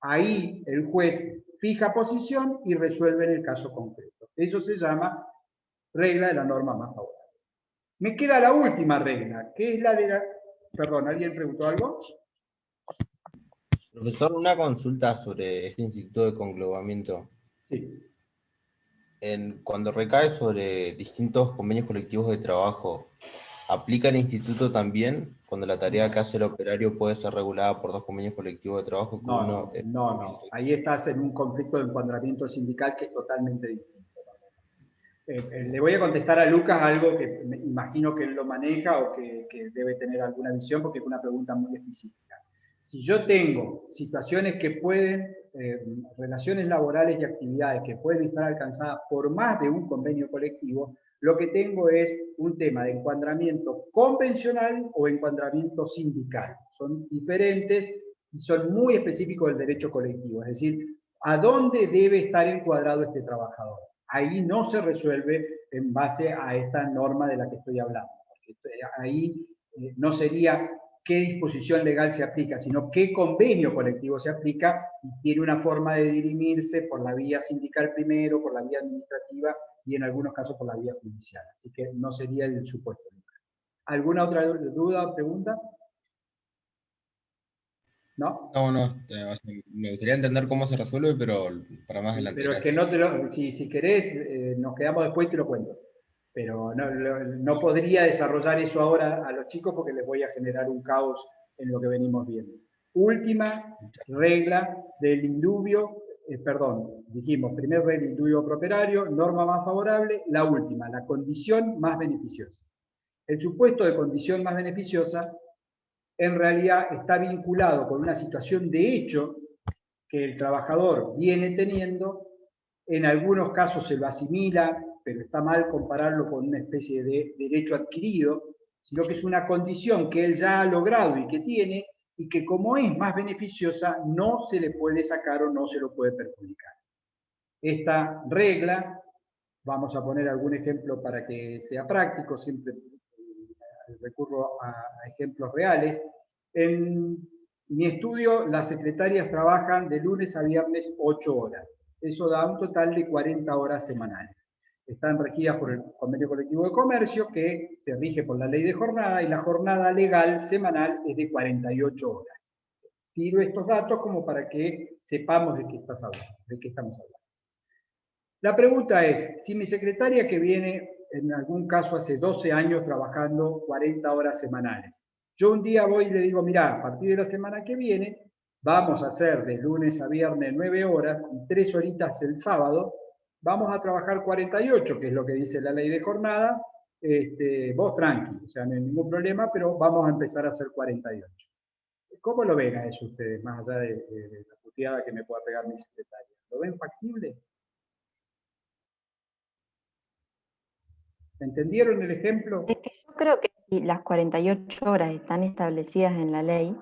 Ahí el juez fija posición y resuelve en el caso concreto. Eso se llama regla de la norma más favorable. Me queda la última regla, que es la de la... Perdón, ¿alguien preguntó algo? Profesor, una consulta sobre este instituto de conglobamiento. Sí. Cuando recae sobre distintos convenios colectivos de trabajo, ¿aplica el instituto también cuando la tarea que hace el operario puede ser regulada por 2 convenios colectivos de trabajo? No. Ahí estás en un conflicto de encuadramiento sindical que es totalmente distinto. Le voy a contestar a Lucas algo que me imagino que él lo maneja o que debe tener alguna visión porque es una pregunta muy específica. si yo tengo situaciones que pueden, relaciones laborales y actividades que pueden estar alcanzadas por más de un convenio colectivo, lo que tengo es un tema de encuadramiento convencional o encuadramiento sindical. Son diferentes y son muy específicos del derecho colectivo, es decir, ¿a dónde debe estar encuadrado este trabajador? Ahí no se resuelve en base a esta norma de la que estoy hablando, porque ahí no sería qué disposición legal se aplica, sino qué convenio colectivo se aplica y tiene una forma de dirimirse por la vía sindical primero, por la vía administrativa y en algunos casos por la vía judicial. Así que no sería el supuesto. ¿Alguna otra duda o pregunta? ¿No? No, o sea, me gustaría entender cómo se resuelve, pero para más adelante. Pero es que no te lo, si querés, nos quedamos después y te lo cuento. Pero no podría desarrollar eso ahora a los chicos porque les voy a generar un caos en lo que venimos viendo. Última regla del indubio, dijimos, primer regla, indubio propietario, norma más favorable, la última, la condición más beneficiosa. El supuesto de condición más beneficiosa en realidad está vinculado con una situación de hecho que el trabajador viene teniendo, en algunos casos se lo asimila, pero está mal compararlo con una especie de derecho adquirido, sino que es una condición que él ya ha logrado y que tiene, y que como es más beneficiosa, no se le puede sacar o no se lo puede perjudicar. Esta regla, vamos a poner algún ejemplo para que sea práctico, siempre recurro a ejemplos reales. En mi estudio, las secretarias trabajan de lunes a viernes 8 horas. Eso da un total de 40 horas semanales. Están regidas por el Convenio Colectivo de Comercio, que se rige por la ley de jornada, y la jornada legal semanal es de 48 horas. Tiro estos datos como para que sepamos de qué estamos hablando. La pregunta es, si mi secretaria que viene, en algún caso hace 12 años trabajando 40 horas semanales, yo un día voy y le digo, mirá, a partir de la semana que viene, vamos a hacer de lunes a viernes 9 horas y 3 horitas el sábado, vamos a trabajar 48, que es lo que dice la ley de jornada, vos tranqui, o sea, no hay ningún problema, pero vamos a empezar a hacer 48. ¿Cómo lo ven a eso ustedes, más allá de la puteada que me pueda pegar mi secretaria? ¿Lo ven factible? ¿Entendieron el ejemplo? Es que yo creo que si las 48 horas están establecidas en la ley,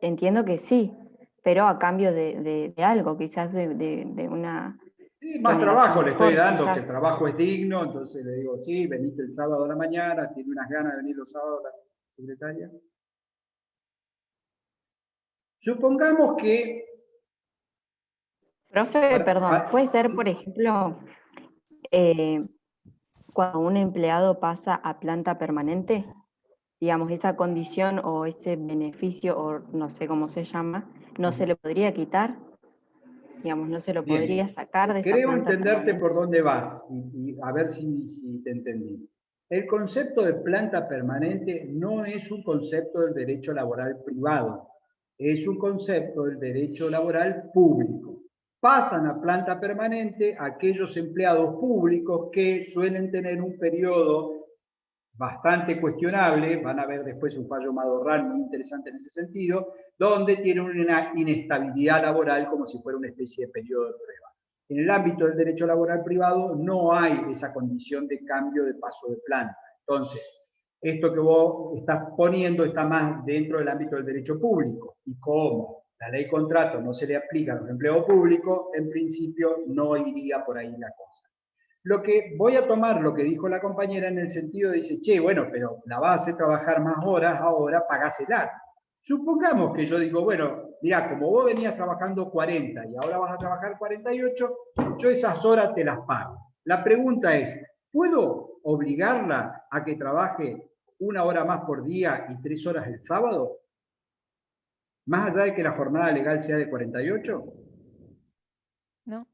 entiendo que sí, pero a cambio de algo, quizás de una... Sí, más trabajo le estoy dando, quizás. que el trabajo es digno, entonces le digo, sí, veniste el sábado a la mañana, tiene unas ganas de venir los sábados la secretaria. Supongamos que... Profe, perdón, puede ser, por ejemplo, cuando un empleado pasa a planta permanente, digamos, esa condición o ese beneficio, o no sé cómo se llama, no se le podría quitar, digamos, no se lo podría sacar de esa planta permanente. Creo entenderte por dónde vas y a ver si te entendí. El concepto de planta permanente no es un concepto del derecho laboral privado, es un concepto del derecho laboral público. Pasan a planta permanente aquellos empleados públicos que suelen tener un periodo bastante cuestionable, van a ver después un fallo Madorral muy interesante en ese sentido, donde tienen una inestabilidad laboral como si fuera una especie de periodo de prueba. En el ámbito del derecho laboral privado no hay esa condición de cambio de paso de planta. Entonces, esto que vos estás poniendo está más dentro del ámbito del derecho público. ¿Y cómo? La ley contrato no se le aplica a los empleados públicos, en principio no iría por ahí la cosa. Lo que voy a tomar lo que dijo la compañera en el sentido de dice, che, bueno, pero la vas a hacer trabajar más horas ahora, pagáselas. Supongamos que yo digo, bueno, mirá, como vos venías trabajando 40 y ahora vas a trabajar 48, yo esas horas te las pago. La pregunta es, ¿puedo obligarla a que trabaje 1 hora más por día y 3 horas el sábado? Más allá de que la jornada legal sea de 48. No.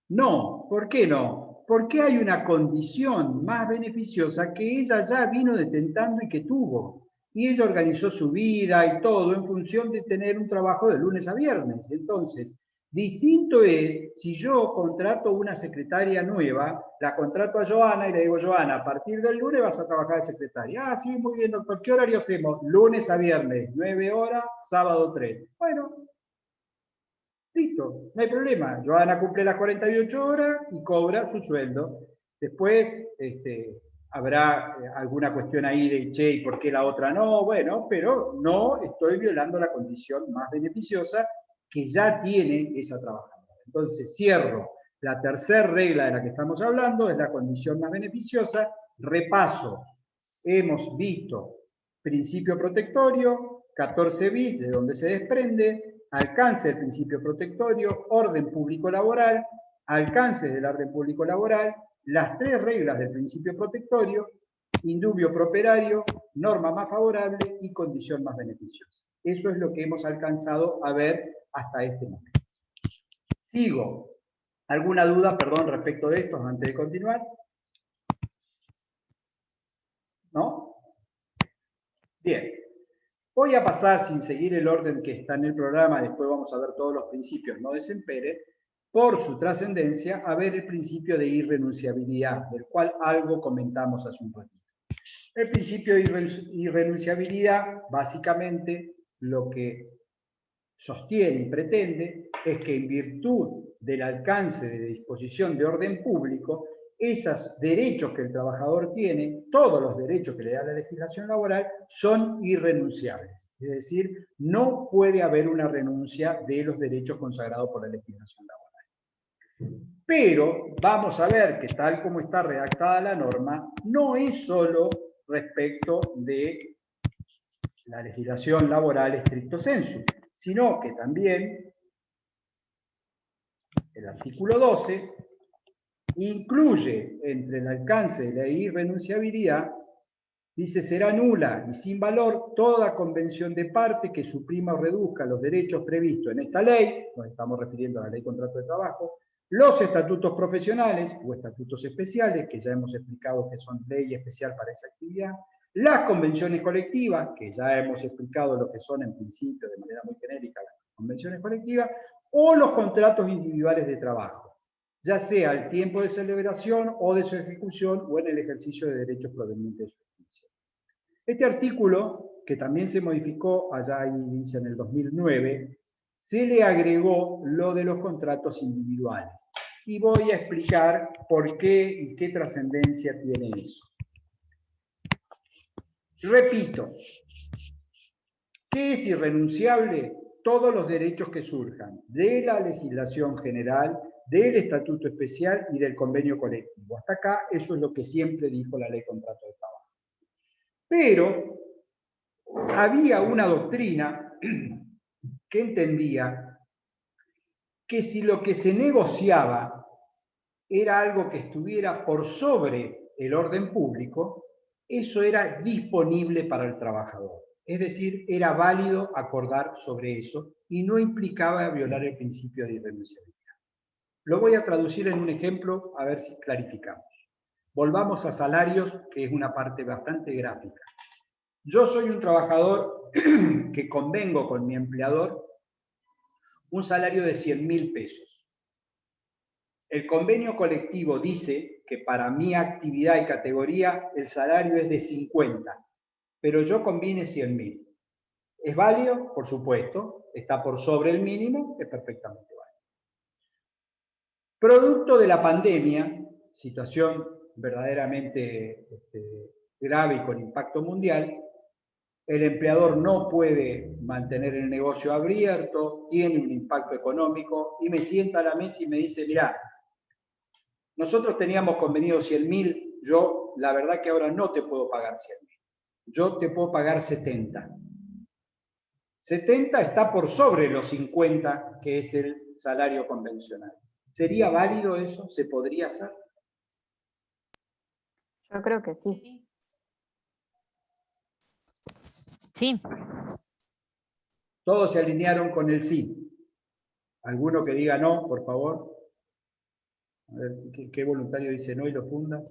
No, ¿por qué no? Porque hay una condición más beneficiosa que ella ya vino detentando y que tuvo. Y ella organizó su vida y todo en función de tener un trabajo de lunes a viernes. Entonces, Distinto es si yo contrato una secretaria nueva, la contrato a Joana y le digo, Joana, a partir del lunes vas a trabajar de secretaria. Ah, sí, muy bien, doctor. ¿Qué horario hacemos? Lunes a viernes, 9 horas, sábado 3. Bueno, listo, no hay problema. Joana cumple las 48 horas y cobra su sueldo. Después habrá alguna cuestión ahí de, che, ¿y por qué la otra no? Bueno, pero no estoy violando la condición más beneficiosa que ya tiene esa trabajadora. Entonces, cierro. La tercera regla de la que estamos hablando es la condición más beneficiosa. Repaso. Hemos visto principio protectorio, 14 bis, de donde se desprende, alcance del principio protectorio, orden público laboral, alcances del orden público laboral, las 3 reglas del principio protectorio, indubio properario, norma más favorable y condición más beneficiosa. Eso es lo que hemos alcanzado a ver hasta este momento. Sigo. ¿Alguna duda, perdón, respecto de esto antes de continuar? ¿No? Bien. Voy a pasar, sin seguir el orden que está en el programa, después vamos a ver todos los principios, no desempere, por su trascendencia, a ver el principio de irrenunciabilidad, del cual algo comentamos hace un ratito. El principio de irrenunciabilidad, básicamente, lo que sostiene y pretende es que en virtud del alcance de disposición de orden público, esos derechos que el trabajador tiene, todos los derechos que le da la legislación laboral, son irrenunciables. Es decir, no puede haber una renuncia de los derechos consagrados por la legislación laboral. Pero vamos a ver que tal como está redactada la norma, no es solo respecto de la legislación laboral stricto sensu, sino que también el artículo 12 incluye entre el alcance de la irrenunciabilidad, dice, será nula y sin valor toda convención de parte que suprima o reduzca los derechos previstos en esta ley, nos estamos refiriendo a la ley de contrato de trabajo, los estatutos profesionales o estatutos especiales, que ya hemos explicado que son ley especial para esa actividad, las convenciones colectivas, que ya hemos explicado lo que son en principio de manera muy genérica las convenciones colectivas, o los contratos individuales de trabajo, ya sea al tiempo de celebración o de su ejecución o en el ejercicio de derechos provenientes de su justicia. Este artículo, que también se modificó allá inicia en el 2009, se le agregó lo de los contratos individuales. Y voy a explicar por qué y qué trascendencia tiene eso. Repito, ¿qué es irrenunciable? Todos los derechos que surjan de la legislación general, del estatuto especial y del convenio colectivo. Hasta acá, eso es lo que siempre dijo la ley de contrato de trabajo. Pero había una doctrina que entendía que si lo que se negociaba era algo que estuviera por sobre el orden público, eso era disponible para el trabajador. Es decir, era válido acordar sobre eso y no implicaba violar el principio de irrenunciabilidad. Lo voy a traducir en un ejemplo a ver si clarificamos. Volvamos a salarios, que es una parte bastante gráfica. Yo soy un trabajador que convengo con mi empleador un salario de 100.000 pesos. El convenio colectivo dice que para mi actividad y categoría el salario es de 50, pero yo convine 100.000. ¿Es válido? Por supuesto. ¿Está por sobre el mínimo? Es perfectamente válido. Producto de la pandemia, situación verdaderamente grave y con impacto mundial, el empleador no puede mantener el negocio abierto, tiene un impacto económico, y me sienta a la mesa y me dice, mirá, nosotros teníamos convenido 100.000, yo la verdad que ahora no te puedo pagar 100.000, yo te puedo pagar 70. 70 está por sobre los 50, que es el salario convencional. ¿Sería válido eso? ¿Se podría hacer? Yo creo que sí. Sí. Todos se alinearon con el sí. ¿Alguno que diga no, por favor? A ver, ¿qué voluntario dice no y lo funda?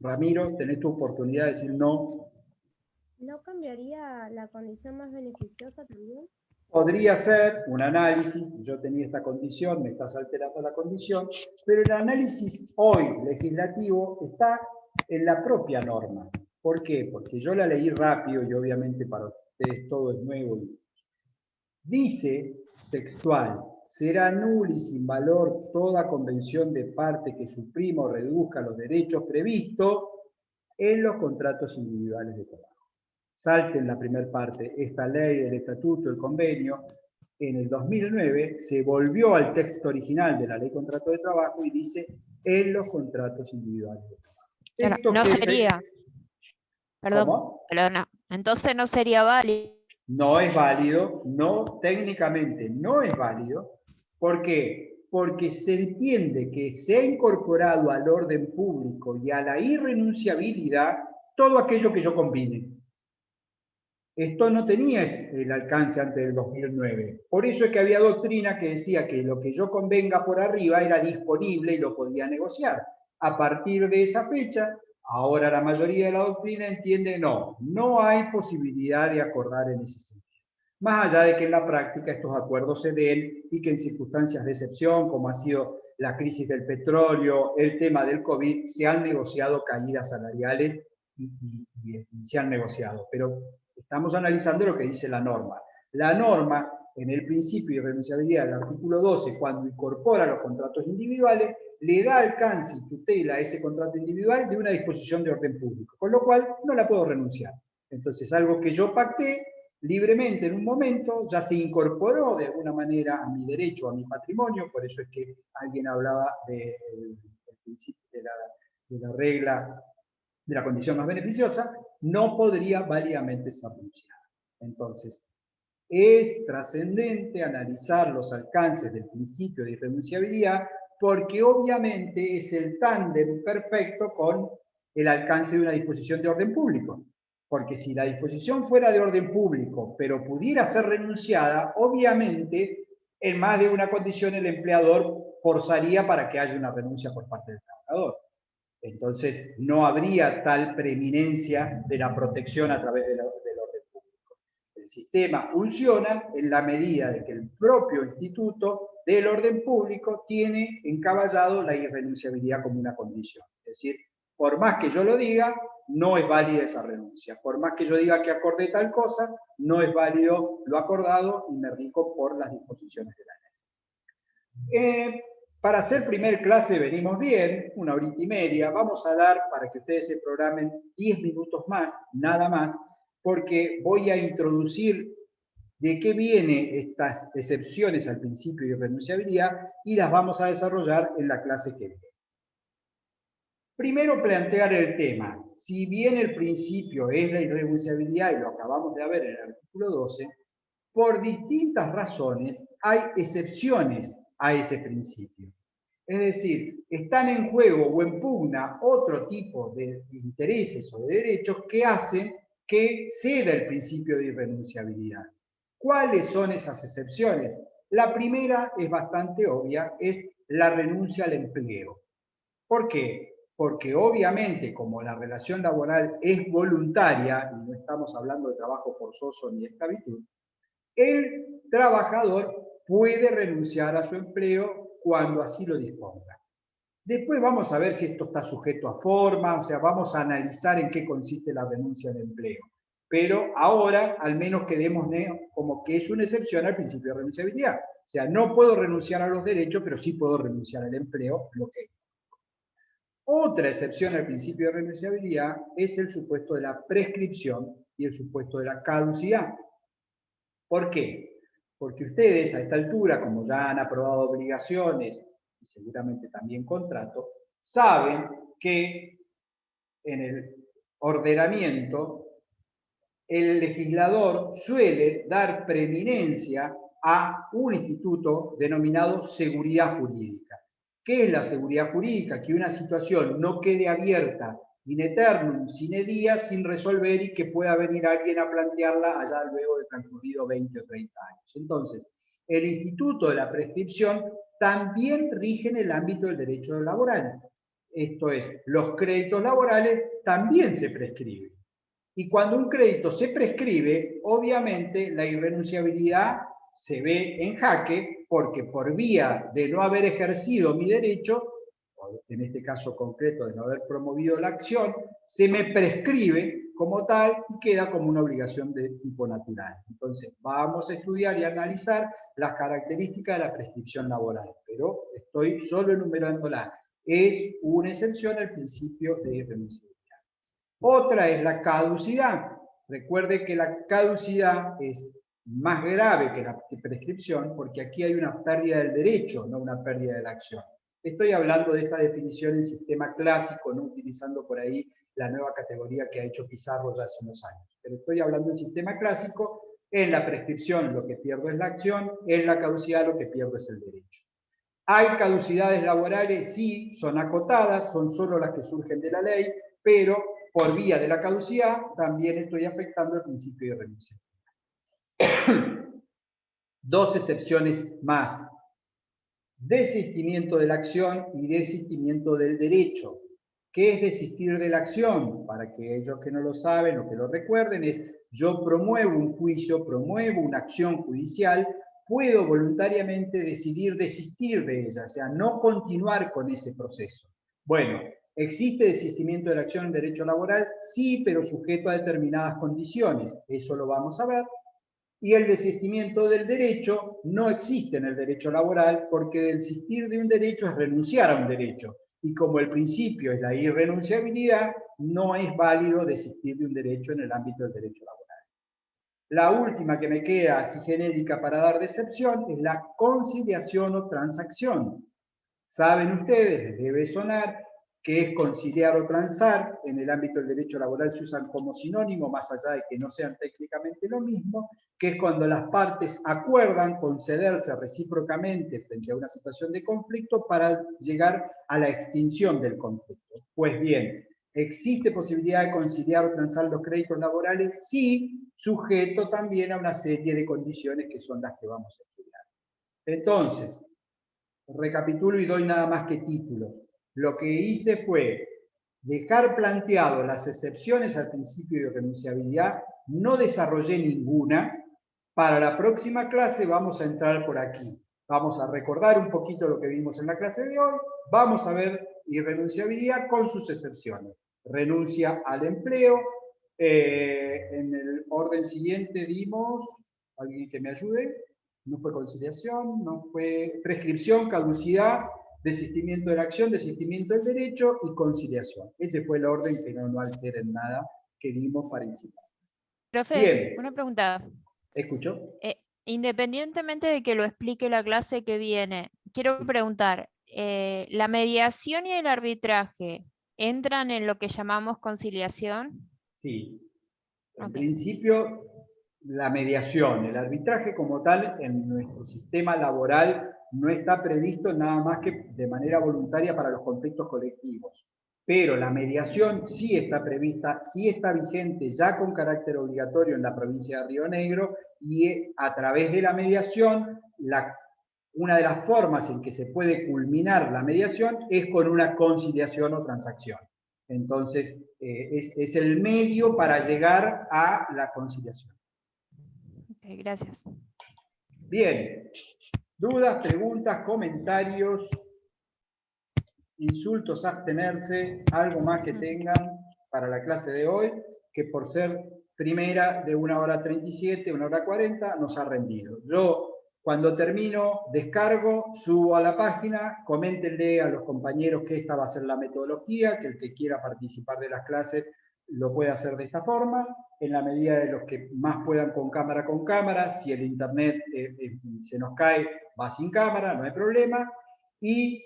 Ramiro, tenés tu oportunidad de decir no. ¿No cambiaría la condición más beneficiosa también? Podría ser un análisis, yo tenía esta condición, me estás alterando la condición, pero el análisis hoy legislativo está en la propia norma. ¿Por qué? Porque yo la leí rápido y obviamente para ustedes todo es nuevo. Dice textual, será nula y sin valor toda convención de parte que suprima o reduzca los derechos previstos en los contratos individuales de trabajo. Salten la primera parte, esta ley, el estatuto, el convenio. En el 2009 se volvió al texto original de la ley contrato de trabajo y dice en los contratos individuales de trabajo. Claro, no sería. Perdón, ¿Cómo? perdona. Entonces no sería válido. No es válido, no, técnicamente no es válido. ¿Por qué? Porque se entiende que se ha incorporado al orden público y a la irrenunciabilidad todo aquello que yo combine. Esto no tenía el alcance antes del 2009. Por eso es que había doctrina que decía que lo que yo convenga por arriba era disponible y lo podía negociar. A partir de esa fecha, ahora la mayoría de la doctrina entiende no hay posibilidad de acordar en ese sentido. Más allá de que en la práctica estos acuerdos se den y que en circunstancias de excepción, como ha sido la crisis del petróleo, el tema del COVID, se han negociado caídas salariales y se han negociado. Pero estamos analizando lo que dice la norma. La norma, en el principio de irrenunciabilidad del artículo 12, cuando incorpora los contratos individuales, le da alcance y tutela a ese contrato individual de una disposición de orden público, con lo cual no la puedo renunciar. Entonces, algo que yo pacté libremente en un momento, ya se incorporó de alguna manera a mi derecho, a mi patrimonio, por eso es que alguien hablaba del principio de la regla de la condición más beneficiosa, no podría válidamente ser renunciada. Entonces, es trascendente analizar los alcances del principio de irrenunciabilidad porque obviamente es el tándem perfecto con el alcance de una disposición de orden público. Porque si la disposición fuera de orden público, pero pudiera ser renunciada, obviamente en más de una condición el empleador forzaría para que haya una renuncia por parte del trabajador. Entonces, no habría tal preeminencia de la protección a través del orden público. El sistema funciona en la medida de que el propio instituto del orden público tiene encaballado la irrenunciabilidad como una condición. Es decir, por más que yo lo diga, no es válida esa renuncia. Por más que yo diga que acordé tal cosa, no es válido lo acordado y me rijo por las disposiciones de la ley. Para hacer primer clase venimos bien, 1 horita y media. Vamos a dar, para que ustedes se programen, 10 minutos más, nada más, porque voy a introducir de qué vienen estas excepciones al principio de irrenunciabilidad y las vamos a desarrollar en la clase que viene. Primero plantear el tema. Si bien el principio es la irrenunciabilidad, y lo acabamos de ver en el artículo 12, por distintas razones hay excepciones a ese principio. Es decir, están en juego o en pugna otro tipo de intereses o de derechos que hacen que ceda el principio de irrenunciabilidad. ¿Cuáles son esas excepciones? La primera es bastante obvia, es la renuncia al empleo. ¿Por qué? Porque obviamente como la relación laboral es voluntaria, y no estamos hablando de trabajo forzoso ni esclavitud, el trabajador puede renunciar a su empleo cuando así lo disponga. Después vamos a ver si esto está sujeto a forma, o sea, vamos a analizar en qué consiste la renuncia al empleo. Pero ahora, al menos quedemos como que es una excepción al principio de renunciabilidad. O sea, no puedo renunciar a los derechos, pero sí puedo renunciar al empleo, lo que Otra excepción al principio de renunciabilidad es el supuesto de la prescripción y el supuesto de la caducidad. ¿Por qué? Porque ustedes a esta altura, como ya han aprobado obligaciones y seguramente también contratos, saben que en el ordenamiento el legislador suele dar preeminencia a un instituto denominado seguridad jurídica. ¿Qué es la seguridad jurídica? Que una situación no quede abierta in eternum, sine die, sin resolver y que pueda venir alguien a plantearla allá luego de transcurrido 20 o 30 años. Entonces, el instituto de la prescripción también rige en el ámbito del derecho laboral. Esto es, los créditos laborales también se prescriben. Y cuando un crédito se prescribe, obviamente la irrenunciabilidad se ve en jaque porque por vía de no haber ejercido mi derecho, o en este caso concreto de no haber promovido la acción, se me prescribe como tal y queda como una obligación de tipo natural. Entonces, vamos a estudiar y analizar las características de la prescripción laboral, pero estoy solo enumerándolas. Es una excepción al principio de renunciabilidad. Otra es la caducidad. Recuerde que la caducidad es más grave que la prescripción porque aquí hay una pérdida del derecho, no una pérdida de la acción. Estoy hablando de esta definición en sistema clásico, no utilizando por ahí la nueva categoría que ha hecho Pizarro ya hace unos años. Pero estoy hablando en sistema clásico, en la prescripción lo que pierdo es la acción, en la caducidad lo que pierdo es el derecho. ¿Hay caducidades laborales? Sí, son acotadas, son solo las que surgen de la ley, pero por vía de la caducidad también estoy afectando el principio de renuncia. Dos excepciones más. Desistimiento de la acción y desistimiento del derecho. ¿Qué es desistir de la acción? Para aquellos que no lo saben o que lo recuerden, es yo promuevo un juicio, promuevo una acción judicial, puedo voluntariamente decidir desistir de ella, o sea, no continuar con ese proceso. Bueno, ¿existe desistimiento de la acción en derecho laboral? Sí, pero sujeto a determinadas condiciones. Eso lo vamos a ver. Y el desistimiento del derecho no existe en el derecho laboral porque desistir de un derecho es renunciar a un derecho. Y como el principio es la irrenunciabilidad, no es válido desistir de un derecho en el ámbito del derecho laboral. La última que me queda así genérica para dar de excepción es la conciliación o transacción. Saben ustedes, les debe sonar, que es conciliar o transar, en el ámbito del derecho laboral se usan como sinónimo, más allá de que no sean técnicamente lo mismo, que es cuando las partes acuerdan concederse recíprocamente frente a una situación de conflicto para llegar a la extinción del conflicto. Pues bien, ¿existe posibilidad de conciliar o transar los créditos laborales? Sí, sujeto también a una serie de condiciones que son las que vamos a estudiar. Entonces, recapitulo y doy nada más que títulos. Lo que hice fue dejar planteado las excepciones al principio de renunciabilidad, no desarrollé ninguna. Para la próxima clase vamos a entrar por aquí. Vamos a recordar un poquito lo que vimos en la clase de hoy, vamos a ver irrenunciabilidad con sus excepciones. Renuncia al empleo, en el orden siguiente dimos, ¿alguien que me ayude? No fue conciliación, no fue prescripción, caducidad, desistimiento de la acción, desistimiento del derecho y conciliación. Ese fue el orden que no altera en nada que dimos para incitar. Profe, Bien. una pregunta. ¿Escuchó? Independientemente de que lo explique la clase que viene, quiero preguntar, ¿la mediación y el arbitraje entran en lo que llamamos conciliación? Sí. En principio, la mediación, el arbitraje como tal, en nuestro sistema laboral no está previsto nada más que de manera voluntaria para los conflictos colectivos. Pero la mediación sí está prevista, sí está vigente ya con carácter obligatorio en la provincia de Río Negro y a través de la mediación, una de las formas en que se puede culminar la mediación es con una conciliación o transacción. Entonces, es el medio para llegar a la conciliación. Okay, gracias. Bien. ¿Dudas, preguntas, comentarios, insultos, abstenerse, algo más que tengan para la clase de hoy, que por ser primera de 1:37, 1:40, nos ha rendido? Yo, cuando termino, descargo, subo a la página, coméntenle a los compañeros que esta va a ser la metodología, que el que quiera participar de las clases lo puede hacer de esta forma, en la medida de los que más puedan con cámara, si el internet se nos cae, va sin cámara, no hay problema, y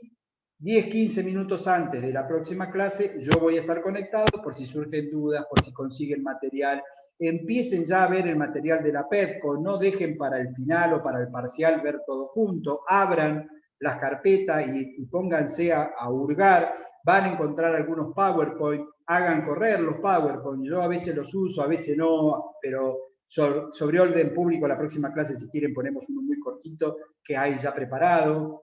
10-15 minutos antes de la próxima clase yo voy a estar conectado por si surgen dudas, por si consiguen material. Empiecen ya a ver el material de la PEDCO, no dejen para el final o para el parcial ver todo junto, abran las carpetas y pónganse a hurgar, van a encontrar algunos PowerPoint, hagan correr los PowerPoint, yo a veces los uso, a veces no, pero sobre orden público la próxima clase si quieren ponemos uno muy cortito que hay ya preparado.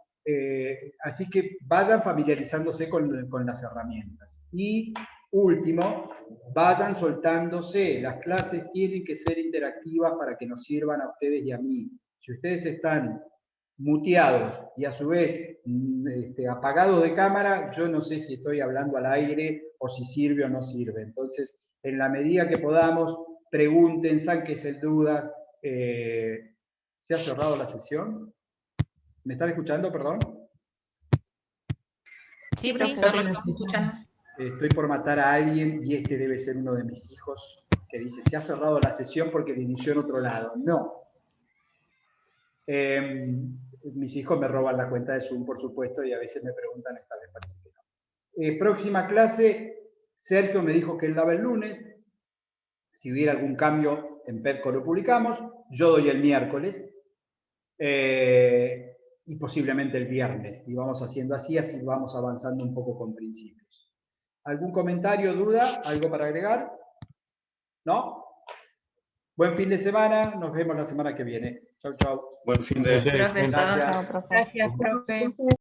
Así que vayan familiarizándose con las herramientas. Y último, vayan soltándose. Las clases tienen que ser interactivas para que nos sirvan a ustedes y a mí. Si ustedes están muteados y a su vez apagados de cámara, yo no sé si estoy hablando al aire o si sirve o no sirve. Entonces, en la medida que podamos, pregunten, sáquense dudas. ¿Se ha cerrado la sesión? ¿Me están escuchando, perdón? Sí, profesor, lo estamos escuchando. Estoy por matar a alguien y este debe ser uno de mis hijos que dice, se ha cerrado la sesión porque le inició en otro lado. No. Mis hijos me roban la cuenta de Zoom, por supuesto, y a veces me preguntan, esta vez parece que no. Próxima clase, Sergio me dijo que él daba el lunes. Si hubiera algún cambio en PEDCO lo publicamos. Yo doy el miércoles. Y posiblemente el viernes. Y vamos haciendo así vamos avanzando un poco con principios. ¿Algún comentario, duda? ¿Algo para agregar? ¿No? Buen fin de semana. Nos vemos la semana que viene. Chau, chau. Buen fin de... Profesor. Chao, profe. Gracias, profe.